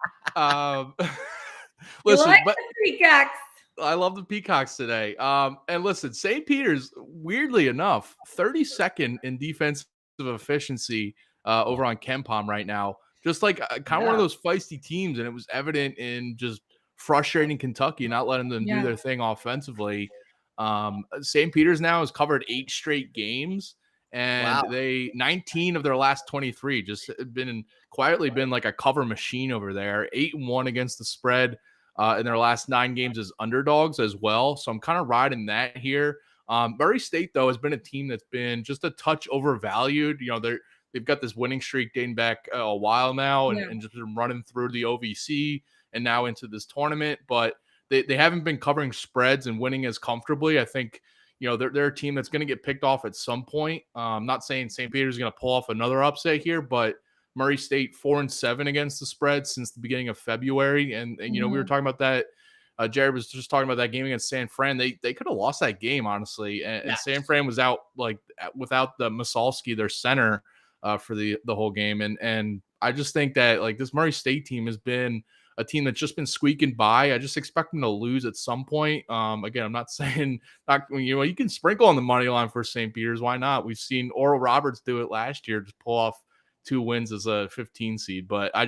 S3: Listen,
S1: the Peacocks.
S3: I love the Peacocks today. And listen, St. Peter's, weirdly enough, 32nd in defensive efficiency over on KenPom right now. Just like kind of one of those feisty teams, and it was evident in just frustrating Kentucky, not letting them do their thing offensively. St. Peter's now has covered 8 straight games. And they 19 of their last 23 just quietly been like a cover machine over there. 8-1 against the spread in their last 9 games as underdogs as well. So I'm kind of riding that here. Murray State though has been a team that's been just a touch overvalued. They've got this winning streak dating back a while now and just been running through the OVC and now into this tournament. But they haven't been covering spreads and winning as comfortably. I think. They're a team that's going to get picked off at some point. I'm not saying St. Peter's is going to pull off another upset here, but Murray State 4-7 against the spread since the beginning of February. And we were talking about that. Jared was just talking about that game against San Fran. They could have lost that game, honestly. And San Fran was out without the Masalski, their center, for the whole game. And I just think that this Murray State team has been a team that's just been squeaking by. I just expect them to lose at some point. Again, I'm not saying you can sprinkle on the money line for St. Peter's. Why not? We've seen Oral Roberts do it last year, just pull off 2 wins as a 15 seed. But I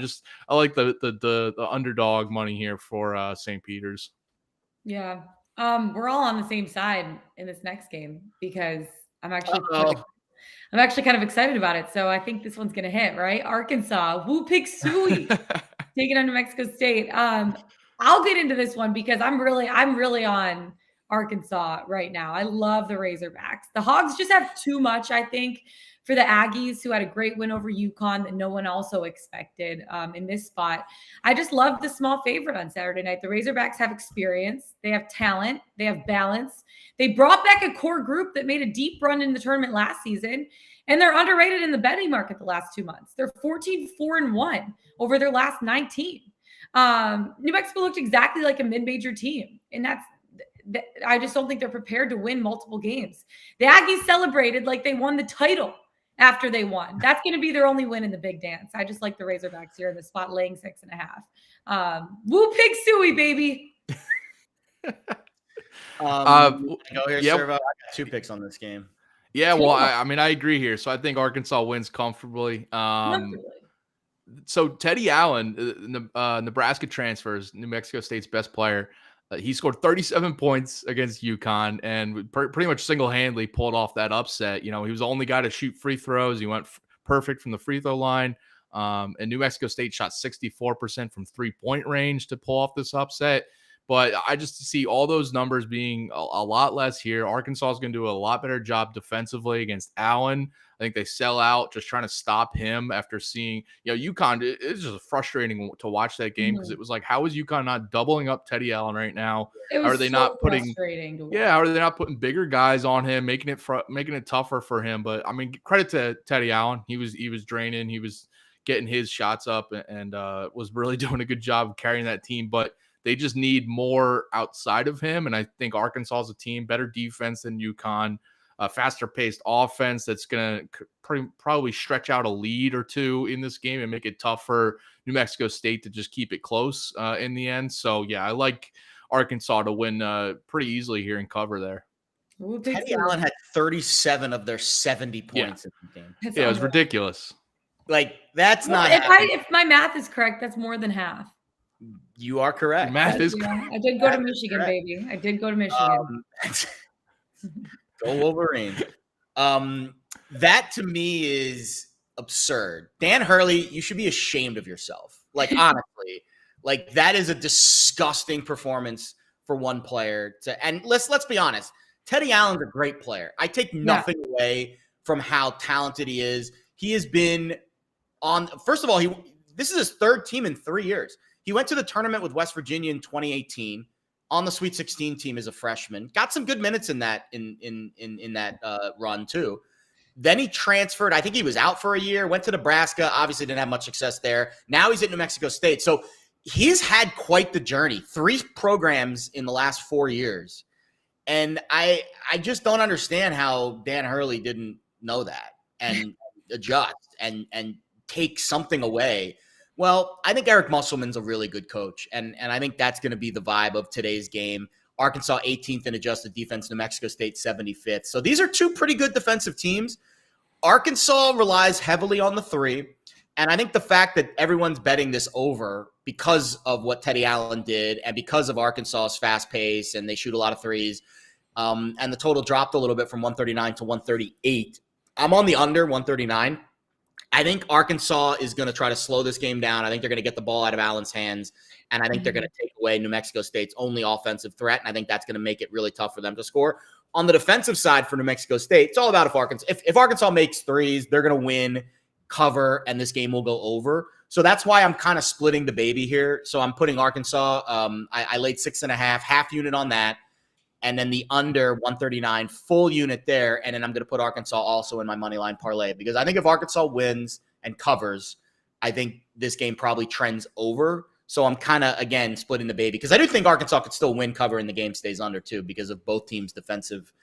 S3: like the underdog money here for St. Peter's. Yeah.
S1: We're all on the same side in this next game because I'm actually kind of excited about it. So I think this one's going to hit, right? Arkansas, Woo Pig Suey. Taking on New Mexico State. I'll get into this one because I'm really on Arkansas right now. I love the Razorbacks. The Hogs just have too much, I think, for the Aggies, who had a great win over UConn that no one also expected in this spot. I just love the small favorite on Saturday night. The Razorbacks have experience. They have talent. They have balance. They brought back a core group that made a deep run in the tournament last season, and they're underrated in the betting market the last 2 months. They're 14-4-1 over their last 19. New Mexico looked exactly like a mid-major team, and I just don't think they're prepared to win multiple games. The Aggies celebrated like they won the title after they won. That's going to be their only win in the big dance. I just like the Razorbacks here in the spot, laying 6.5. Woo pig suey, baby.
S2: Go here, Servo. I got 2 picks on this game.
S3: Yeah, well, I mean, I agree here. So I think Arkansas wins comfortably. So Teddy Allen, Nebraska transfers, New Mexico State's best player. He scored 37 points against UConn and pretty much single-handedly pulled off that upset. You know, he was the only guy to shoot free throws. He went perfect from the free throw line. And New Mexico State shot 64% from three-point range to pull off this upset. But I just see all those numbers being a lot less here. Arkansas is going to do a lot better job defensively against Allen. I think they sell out just trying to stop him after seeing, UConn. It's just frustrating to watch that game because it was like, how is UConn not doubling up Teddy Allen right now? How are they not putting? How are they not putting bigger guys on him, making it tougher for him? But I mean, credit to Teddy Allen. He was draining. He was getting his shots up and was really doing a good job of carrying that team. But they just need more outside of him. And I think Arkansas is a team, better defense than UConn, a faster paced offense that's going to probably stretch out a lead or two in this game and make it tough for New Mexico State to just keep it close in the end. So, yeah, I like Arkansas to win pretty easily here and cover there.
S2: Teddy Allen had 37 of their 70 points in the game.
S3: It was ridiculous.
S2: Like, that's not
S1: if my math is correct, that's more than half.
S2: You are correct.
S3: Math is correct.
S1: I did go to Michigan, baby. I did go to Michigan.
S2: Go Wolverine. That to me is absurd. Dan Hurley, you should be ashamed of yourself. Like, honestly, like that is a disgusting performance for one player. And let's be honest. Teddy Allen's a great player. I take nothing away from how talented he is. He has been on. First of all, this is his third team in 3 years. He went to the tournament with West Virginia in 2018 on the Sweet 16 team as a freshman. Got some good minutes in that run too. Then he transferred. I think he was out for a year. Went to Nebraska. Obviously didn't have much success there. Now he's at New Mexico State. So he's had quite the journey. 3 programs in the last 4 years, and I just don't understand how Dan Hurley didn't know that and adjust and take something away. Well, I think Eric Musselman's a really good coach, and I think that's going to be the vibe of today's game. Arkansas 18th in adjusted defense, New Mexico State 75th. So these are 2 pretty good defensive teams. Arkansas relies heavily on the 3, and I think the fact that everyone's betting this over because of what Teddy Allen did and because of Arkansas's fast pace and they shoot a lot of threes, and the total dropped a little bit from 139 to 138. I'm on the under 139. I think Arkansas is going to try to slow this game down. I think they're going to get the ball out of Allen's hands, and I think they're going to take away New Mexico State's only offensive threat, and I think that's going to make it really tough for them to score. On the defensive side for New Mexico State, it's all about if Arkansas makes threes, they're going to win, cover, and this game will go over. So that's why I'm kind of splitting the baby here. So I'm putting Arkansas. I laid 6.5, half unit on that. And then the under 139 full unit there. And then I'm going to put Arkansas also in my money line parlay because I think if Arkansas wins and covers, I think this game probably trends over. So I'm kind of, again, splitting the baby because I do think Arkansas could still win, cover, and the game stays under too because of both teams' defensive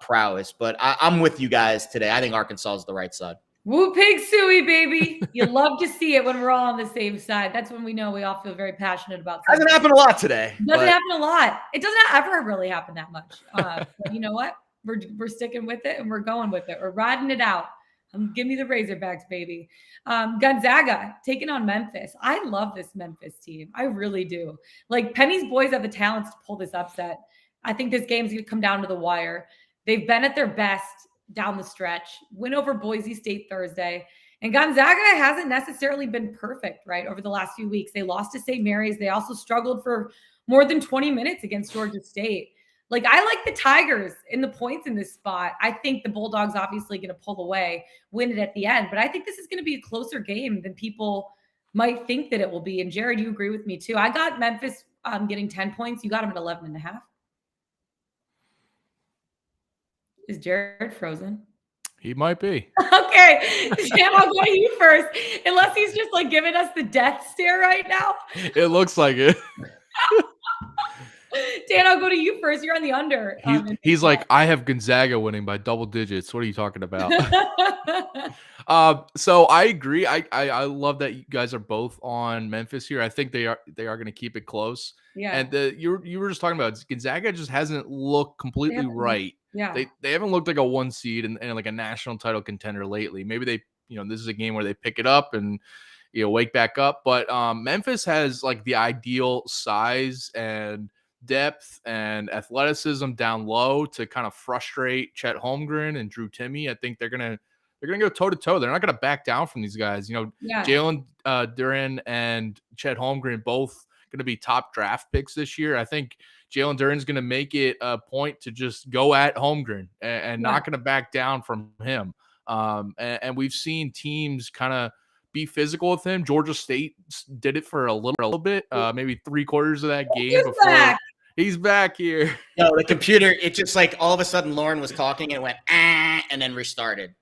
S2: prowess. But I'm with you guys today. I think Arkansas is the right side.
S1: Woo pig suey, baby. You love to see it when we're all on the same side. That's when we know we all feel very passionate about something.
S2: Hasn't happened a lot today.
S1: It doesn't happen a lot. It doesn't ever really happen that much. But you know what? We're sticking with it and we're going with it. We're riding it out. Give me the Razorbacks, baby. Gonzaga taking on Memphis. I love this Memphis team. I really do. Like Penny's boys have the talents to pull this upset. I think this game's going to come down to the wire. They've been at their best down the stretch, win over Boise State Thursday. And Gonzaga hasn't necessarily been perfect, right, over the last few weeks. They lost to St. Mary's. They also struggled for more than 20 minutes against Georgia State. Like, I like the Tigers in the points in this spot. I think the Bulldogs obviously going to pull away, win it at the end. But I think this is going to be a closer game than people might think that it will be. And Jared, you agree with me too. I got Memphis getting 10 points. You got them at 11.5. Is Jared frozen?
S3: He might be.
S1: Okay. Dan, I'll go to you first. Unless he's just like giving us the death stare right now.
S3: It looks like it.
S1: Dan, I'll go to you first. You're on the under.
S3: He's like, I have Gonzaga winning by double digits. What are you talking about? So I agree. I love that you guys are both on Memphis here. I think they are going to keep it close.
S1: Yeah.
S3: And you were just talking about Gonzaga just hasn't looked completely right.
S1: Yeah.
S3: They haven't looked like a 1 seed and like a national title contender lately. Maybe they, this is a game where they pick it up and wake back up. But Memphis has like the ideal size and depth and athleticism down low to kind of frustrate Chet Holmgren and Drew Timme. I think they're gonna go toe to toe. They're not gonna back down from these guys. Jalen Duren and Chet Holmgren both gonna be top draft picks this year. I think Jalen Duren's gonna make it a point to just go at Holmgren and not gonna back down from him. And we've seen teams kind of be physical with him. Georgia State did it for a little bit, maybe 3/4 of that game before. He's back here.
S2: No, the computer, it just like all of a sudden Lauren was talking and it went, and then restarted.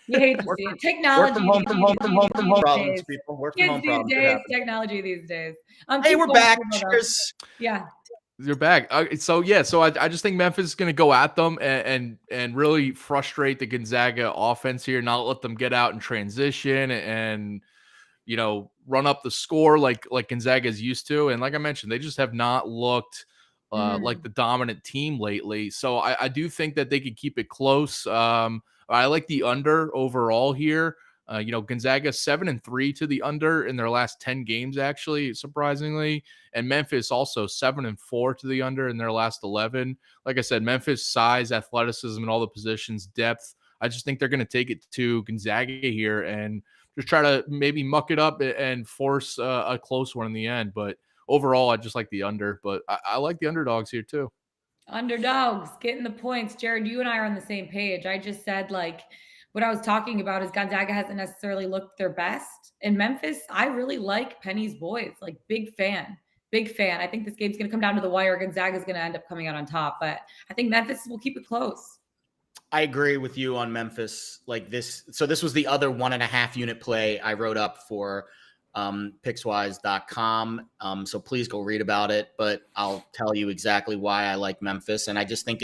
S1: You hate to see it. Technology.
S2: Work from home problems, people. Work from home problems.
S1: Technology these days.
S2: Hey, we're back. Cheers.
S1: Yeah.
S3: You're back. So I just think Memphis is going to go at them and really frustrate the Gonzaga offense here, not let them get out and transition and run up the score like Gonzaga is used to. And like I mentioned, they just have not looked like the dominant team lately. So I do think that they could keep it close. I like the under overall here. Gonzaga 7-3 to the under in their last 10 games, actually, surprisingly. And Memphis also 7-4 to the under in their last 11. Like I said, Memphis size, athleticism, and all the positions, depth. I just think they're going to take it to Gonzaga here and just try to maybe muck it up and force a close one in the end. But overall, I just like the under. But I like the underdogs here too.
S1: Underdogs getting the points. Jared, you and I are on the same page. I just said what I was talking about is Gonzaga hasn't necessarily looked their best. In Memphis, I really like Penny's boys. Like, big fan. I think this game's going to come down to the wire. Gonzaga is going to end up coming out on top, but I think Memphis will keep it close.
S2: I agree with you on Memphis. So this was the other 1.5 unit play I wrote up for Pickswise.com. So please go read about it, but I'll tell you exactly why I like Memphis. And I just think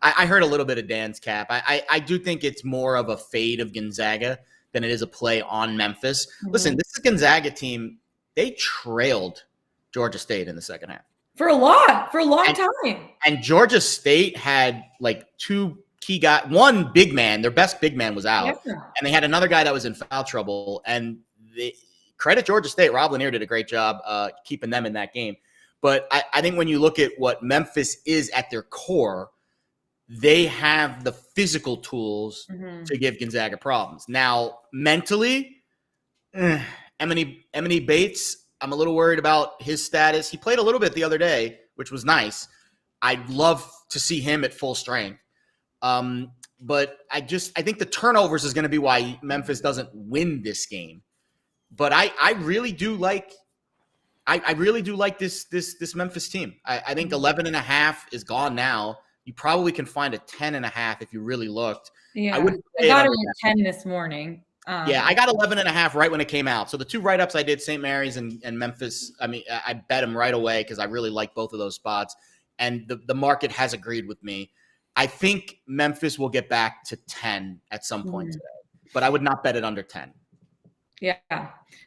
S2: I heard a little bit of Dan's cap. I do think it's more of a fade of Gonzaga than it is a play on Memphis. Mm-hmm. Listen, this is Gonzaga team. They trailed Georgia State in the second half.
S1: For a long time. And
S2: Georgia State had like two key guys, one big man, their best big man was out. Yeah. And they had another guy that was in foul trouble. And credit Georgia State. Rob Lanier did a great job keeping them in that game. But I think when you look at what Memphis is at their core, they have the physical tools to give Gonzaga problems. Now, mentally, Emily Bates, I'm a little worried about his status. He played a little bit the other day, which was nice. I'd love to see him at full strength. But I think the turnovers is going to be why Memphis doesn't win this game. But I really do like this Memphis team. I think 11.5 is gone now. You probably can find a 10.5 if you really looked.
S1: Yeah, I got it at 10 this morning.
S2: Yeah, I got 11.5 right when it came out. So the two write-ups I did, St. Mary's and Memphis, I bet them right away because I really like both of those spots. And the market has agreed with me. I think Memphis will get back to 10 at some point today, but I would not bet it under 10.
S1: Yeah.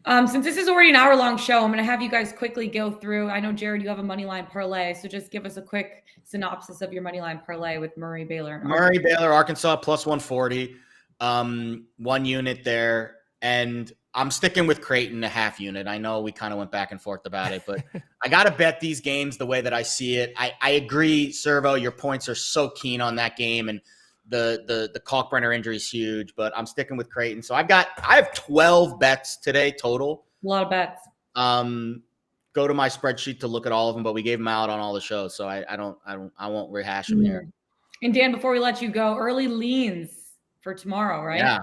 S1: Since this is already an hour-long show, I'm going to have you guys quickly go through. I know, Jared, you have a money line parlay, so just give us a quick synopsis of your money line parlay with Murray, Baylor.
S2: Baylor, Arkansas, plus 140. 1 unit there. And I'm sticking with Creighton, a half unit. I know we kind of went back and forth about it, but I got to bet these games the way that I see it. I agree, Servo, your points are so keen on that game, and the Kalkbrenner injury is huge, but I'm sticking with Creighton. So I have 12 bets today total.
S1: A lot of bets.
S2: go to my spreadsheet to look at all of them, but we gave them out on all the shows, so I won't rehash them here.
S1: And Dan, before we let you go, early leans for tomorrow, right?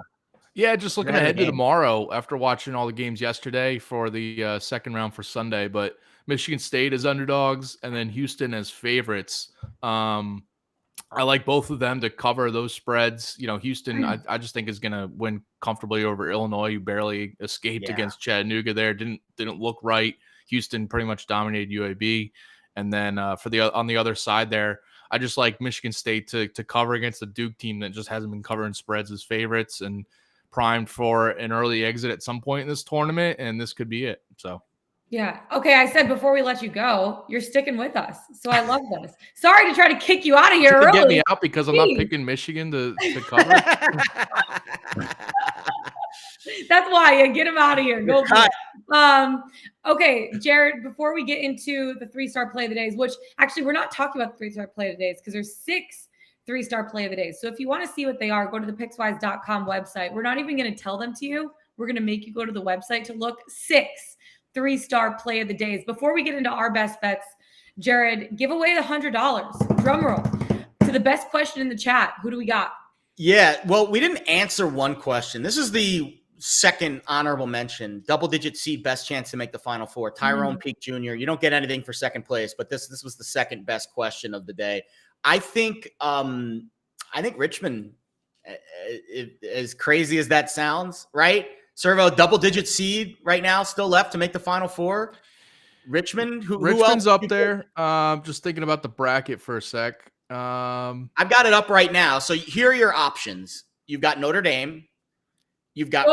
S3: Yeah, just looking ahead to tomorrow after watching all the games yesterday for the second round for Sunday. But Michigan State as underdogs and then Houston as favorites. I like both of them to cover those spreads. Houston, I just think is going to win comfortably over Illinois, who barely escaped against Chattanooga there. Didn't look right. Houston pretty much dominated UAB. And then on the other side there, I just like Michigan State to cover against the Duke team that just hasn't been covering spreads as favorites and primed for an early exit at some point in this tournament, and this could be it. So,
S1: yeah. Okay, I said before we let you go, you're sticking with us, so I love this. Sorry to try to kick you out of here early.
S3: Get me out because I'm not picking Michigan to cover.
S1: That's why you get him out of here. Go for it. Okay, Jared, before we get into the 3-star play of the days, which actually we're not talking about the 3-star play of the days because there's 6 3-star play of the days. So if you want to see what they are, go to the Pickswise.com website. We're not even going to tell them to you. We're going to make you go to the website to look 6 3-star play of the days. Before we get into our best bets, Jared, give away the $100. Drum roll to the best question in the chat. Who do we got?
S2: Yeah, well, we didn't answer one question. This is the second honorable mention. Double-digit seed, best chance to make the Final Four. Tyrone Peake Jr. You don't get anything for second place, but this was the second best question of the day. I think Richmond, as crazy as that sounds, right? Servo, double-digit seed right now, still left to make the Final Four. Richmond,
S3: Richmond's
S2: who else?
S3: Up there. Just thinking about the bracket for a sec.
S2: I've got it up right now. So here are your options. You've got Notre Dame. You've got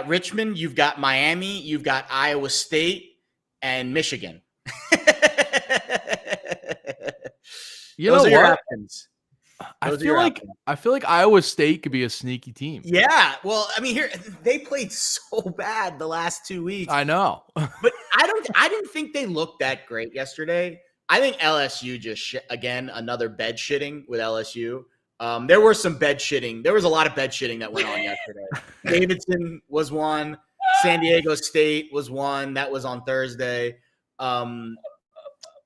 S2: Richmond. You've got Miami. You've got Iowa State and Michigan.
S3: Those are your options. I feel like Iowa State could be a sneaky team.
S2: Yeah. Well, I mean, they played so bad the last 2 weeks.
S3: I know.
S2: But I didn't think they looked that great yesterday. I think LSU just again, another bed shitting with LSU. There were some bed shitting. There was a lot of bed shitting that went on yesterday. Davidson was one. San Diego State was one. That was on Thursday.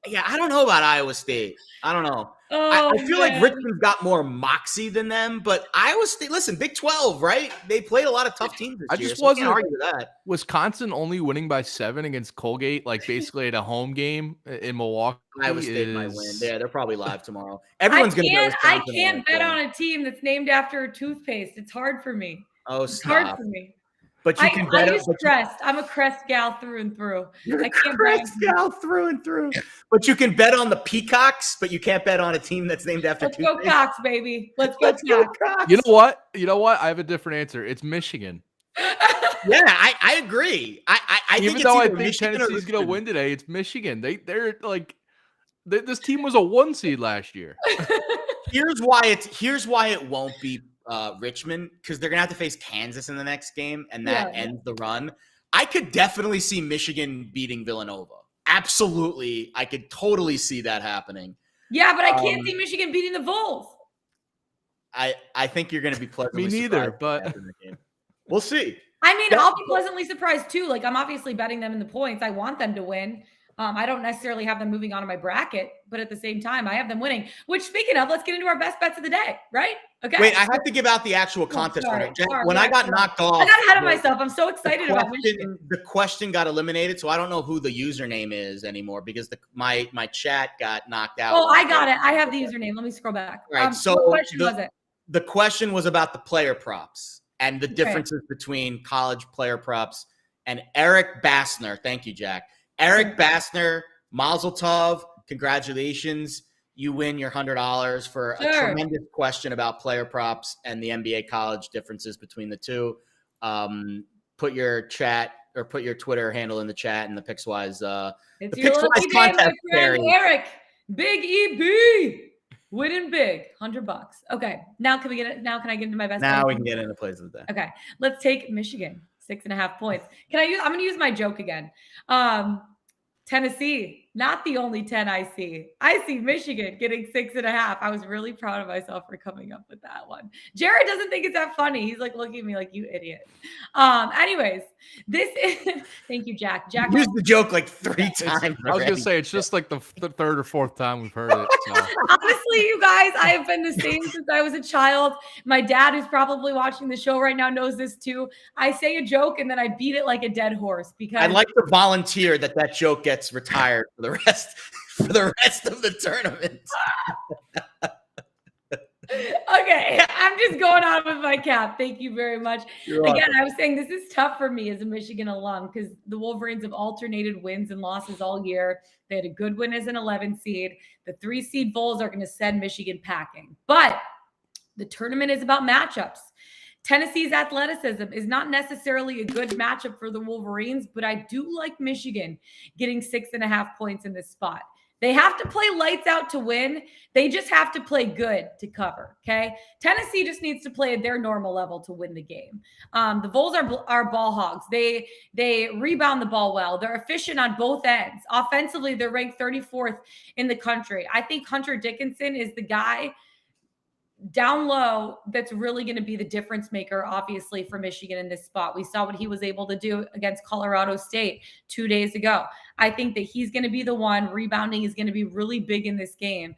S2: Yeah, I don't know about Iowa State. I don't know. I feel like Richmond's got more moxie than them, but Iowa State, listen, Big 12, right? They played a lot of tough teams this year.
S3: Just wasn't
S2: argue with that.
S3: Wisconsin only winning by 7 against Colgate, like basically at a home game in Milwaukee.
S2: Iowa State might win. Yeah, they're probably live tomorrow. Everyone's going to go.
S1: I can't bet on a team that's named after a toothpaste. It's hard for me.
S2: It's
S1: hard for me.
S2: But you can bet.
S1: I'm a Crest gal through and through.
S2: You're a Crest gal through and through. But you can bet on the Peacocks, but you can't bet on a team that's named after.
S1: Let's go Cox, baby. Let's go Cox.
S3: You know what? I have a different answer. It's Michigan.
S2: Yeah, I agree. I
S3: even though I think Tennessee's going to win today, it's Michigan. They're like this team was a 1 seed last year.
S2: Here's why it won't be Richmond, because they're gonna have to face Kansas in the next game, and that ends the run. I could definitely see Michigan beating Villanova. Absolutely, I could totally see that happening.
S1: Yeah, but I can't see Michigan beating the Vols.
S2: I think you're gonna be pleasantly
S3: Me neither,
S2: surprised. But we'll see.
S1: I mean, I'll be pleasantly surprised too. Like, I'm obviously betting them in the points. I want them to win. I don't necessarily have them moving on to my bracket, but at the same time, I have them winning. Which, speaking of, let's get into our best bets of the day, right? Okay.
S2: Wait, I have to give out the actual contest winner. When I got knocked off,
S1: I got ahead of myself. I'm so excited about Michigan.
S2: The question got eliminated, so I don't know who the username is anymore because my chat got knocked out.
S1: Oh, I got it. I have the username. Let me scroll back.
S2: All right. So
S1: what question was it?
S2: The question was about the player props and the differences between college player props. And Eric Bassner, thank you, Jack. Eric Bassner, Mazel Tov, congratulations. You win your $100 for a tremendous question about player props and the NBA college differences between the two. Put your chat or put your Twitter handle in the chat and the Pickswise.
S1: It's the Pickswise contest, Eric. Big EB. Winning big, $100. Okay, now can we get it? Now can I get into my best?
S2: Now we can get into plays of the day.
S1: Okay, let's take Michigan, 6.5 points. I'm going to use my joke again. Tennessee Not the only 10 I see. I see Michigan getting 6.5. I was really proud of myself for coming up with that one. Jared doesn't think it's that funny. He's like looking at me like, you idiot. Anyways, this is thank you, Jack. Jack
S2: used the joke like 3 times.
S3: I was gonna say it's just like the third or fourth time we've heard it. So.
S1: Honestly, you guys, I have been the same since I was a child. My dad, who's probably watching the show right now, knows this too. I say a joke and then I beat it like a dead horse because
S2: I'd like to volunteer that joke gets retired for the rest of the tournament.
S1: Okay, I'm just going on with my cap. Thank you very much. Again, I was saying this is tough for me as a Michigan alum because the Wolverines have alternated wins and losses all year. They had a good win as an 11 seed. The 3 seed Vols are going to send Michigan packing. But the tournament is about matchups. Tennessee's athleticism is not necessarily a good matchup for the Wolverines, but I do like Michigan getting 6.5 points in this spot. They have to play lights out to win. They just have to play good to cover, okay? Tennessee just needs to play at their normal level to win the game. The Vols are ball hogs. They rebound the ball well. They're efficient on both ends. Offensively, they're ranked 34th in the country. I think Hunter Dickinson is the guy down low that's really going to be the difference maker, obviously, for Michigan in this spot. We saw what he was able to do against Colorado State 2 days ago. I think that he's going to be the one. Rebounding is going to be really big in this game.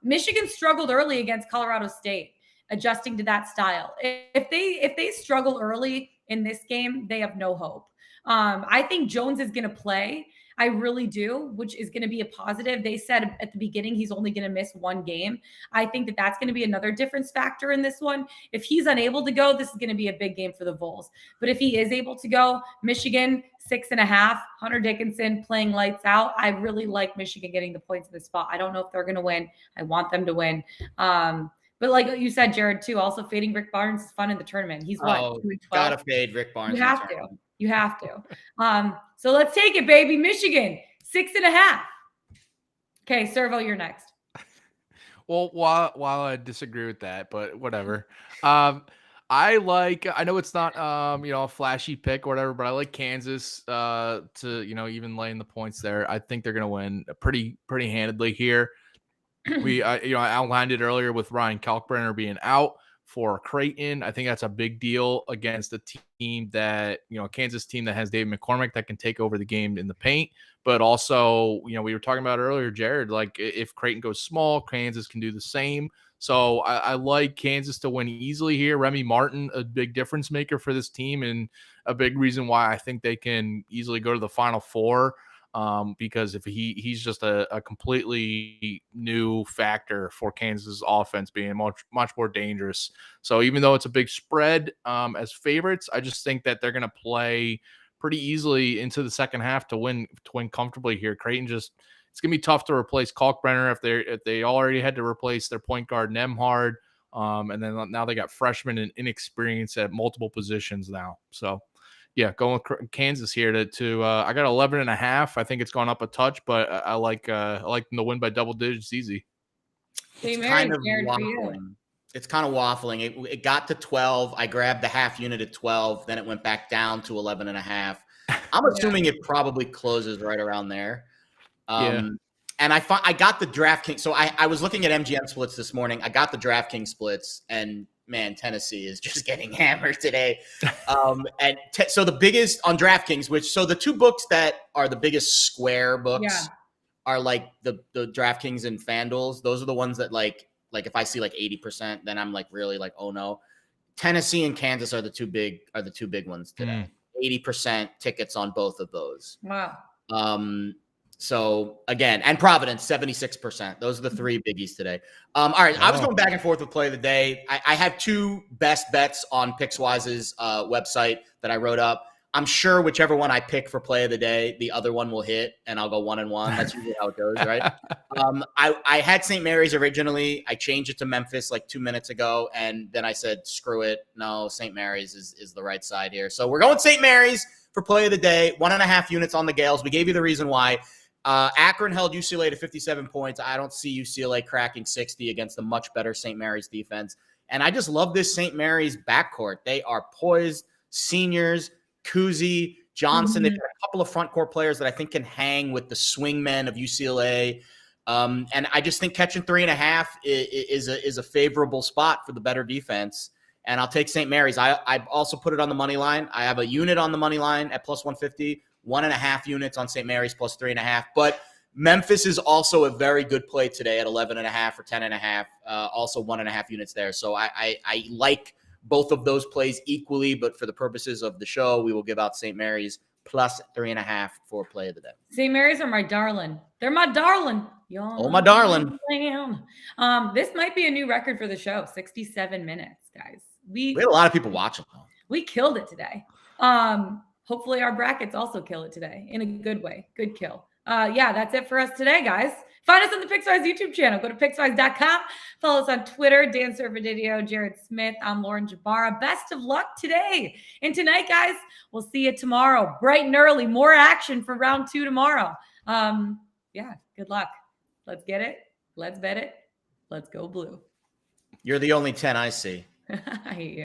S1: Michigan struggled early against Colorado State, adjusting to that style. If they struggle early in this game, they have no hope. I think Jones is going to play. I really do, which is going to be a positive. They said at the beginning he's only going to miss 1 game. I think that that's going to be another difference factor in this one. If he's unable to go, this is going to be a big game for the Vols. But if he is able to go, Michigan 6.5, Hunter Dickinson playing lights out. I really like Michigan getting the points in this spot. I don't know if they're going to win. I want them to win. But like you said, Jared, too, also fading Rick Barnes is fun in the tournament. He's what? 2-12?
S2: Gotta fade Rick Barnes.
S1: You have to. You have to. So let's take it, baby. Michigan, 6.5. Okay, Servo, you're next.
S3: Well, while I disagree with that, but whatever. I know it's not a flashy pick or whatever, but I like Kansas to even laying the points there. I think they're gonna win pretty handedly here. I outlined it earlier with Ryan Kalkbrenner being out for Creighton. I think that's a big deal against a team that, Kansas team that has David McCormick that can take over the game in the paint. But also, we were talking about earlier, Jared, like if Creighton goes small, Kansas can do the same. So I like Kansas to win easily here. Remy Martin, a big difference maker for this team and a big reason why I think they can easily go to the Final Four. Because if he's just a completely new factor for Kansas offense being much more dangerous. So even though it's a big spread as favorites, I just think that they're going to play pretty easily into the second half to win comfortably here. Creighton it's going to be tough to replace Kalkbrenner if they already had to replace their point guard Nemhard. And then now they got freshmen and inexperience at multiple positions now. So yeah, going with Kansas here to I got 11.5. I think it's gone up a touch, but I like them to win by double digits easy.
S1: It's kind of waffling.
S2: It's kind of waffling. It got to 12. I grabbed the half unit at 12. Then it went back down to 11.5. I'm assuming it probably closes right around there. And I got the DraftKings. So I was looking at MGM splits this morning. I got the DraftKings splits, and man, Tennessee is just getting hammered today. So the biggest on DraftKings, so the 2 books that are the biggest square books are like the DraftKings and FanDuel's. Those are the ones that like if I see like 80%, then I'm like really like, oh no. Tennessee and Kansas are the two big ones today. 80% tickets on both of those.
S1: Wow.
S2: So again, and Providence, 76%. Those are the 3 biggies today. All right. I was going back and forth with play of the day. I have 2 best bets on Pickswise's website that I wrote up. I'm sure whichever one I pick for play of the day, the other one will hit, and I'll go 1-1. That's usually how it goes, right? I had St. Mary's originally. I changed it to Memphis like 2 minutes ago, and then I said, screw it. No, St. Mary's is the right side here. So we're going St. Mary's for play of the day. 1.5 units on the Gales. We gave you the reason why. Akron held UCLA to 57 points. I don't see UCLA cracking 60 against a much better St. Mary's defense. And I just love this St. Mary's backcourt. They are poised. Seniors, Kuzi, Johnson. They've got a couple of front court players that I think can hang with the swingmen of UCLA. And I just think catching 3.5 is a favorable spot for the better defense. And I'll take St. Mary's. I also put it on the money line. I have a unit on the money line at plus 150, 1.5 units on St. Mary's plus 3.5. But Memphis is also a very good play today at 11.5 or 10.5. Also 1.5 units there. So I like both of those plays equally, but for the purposes of the show, we will give out St. Mary's plus 3.5 for play of the day.
S1: St. Mary's are my darling. They're my darling.
S2: Oh, my darling.
S1: This might be a new record for the show. 67 minutes, guys. We
S2: had a lot of people watching.
S1: We killed it today. Hopefully our brackets also kill it today in a good way. Good kill. Yeah, that's it for us today, guys. Find us on the Pickswise YouTube channel. Go to pickswise.com. Follow us on Twitter. Dan Servodidio, Jared Smith. I'm Lauren Jabara. Best of luck today. And tonight, guys, we'll see you tomorrow. Bright and early. More action for round 2 tomorrow. Yeah, good luck. Let's get it. Let's bet it. Let's go blue.
S2: You're the only 10 I see.
S1: I hate you.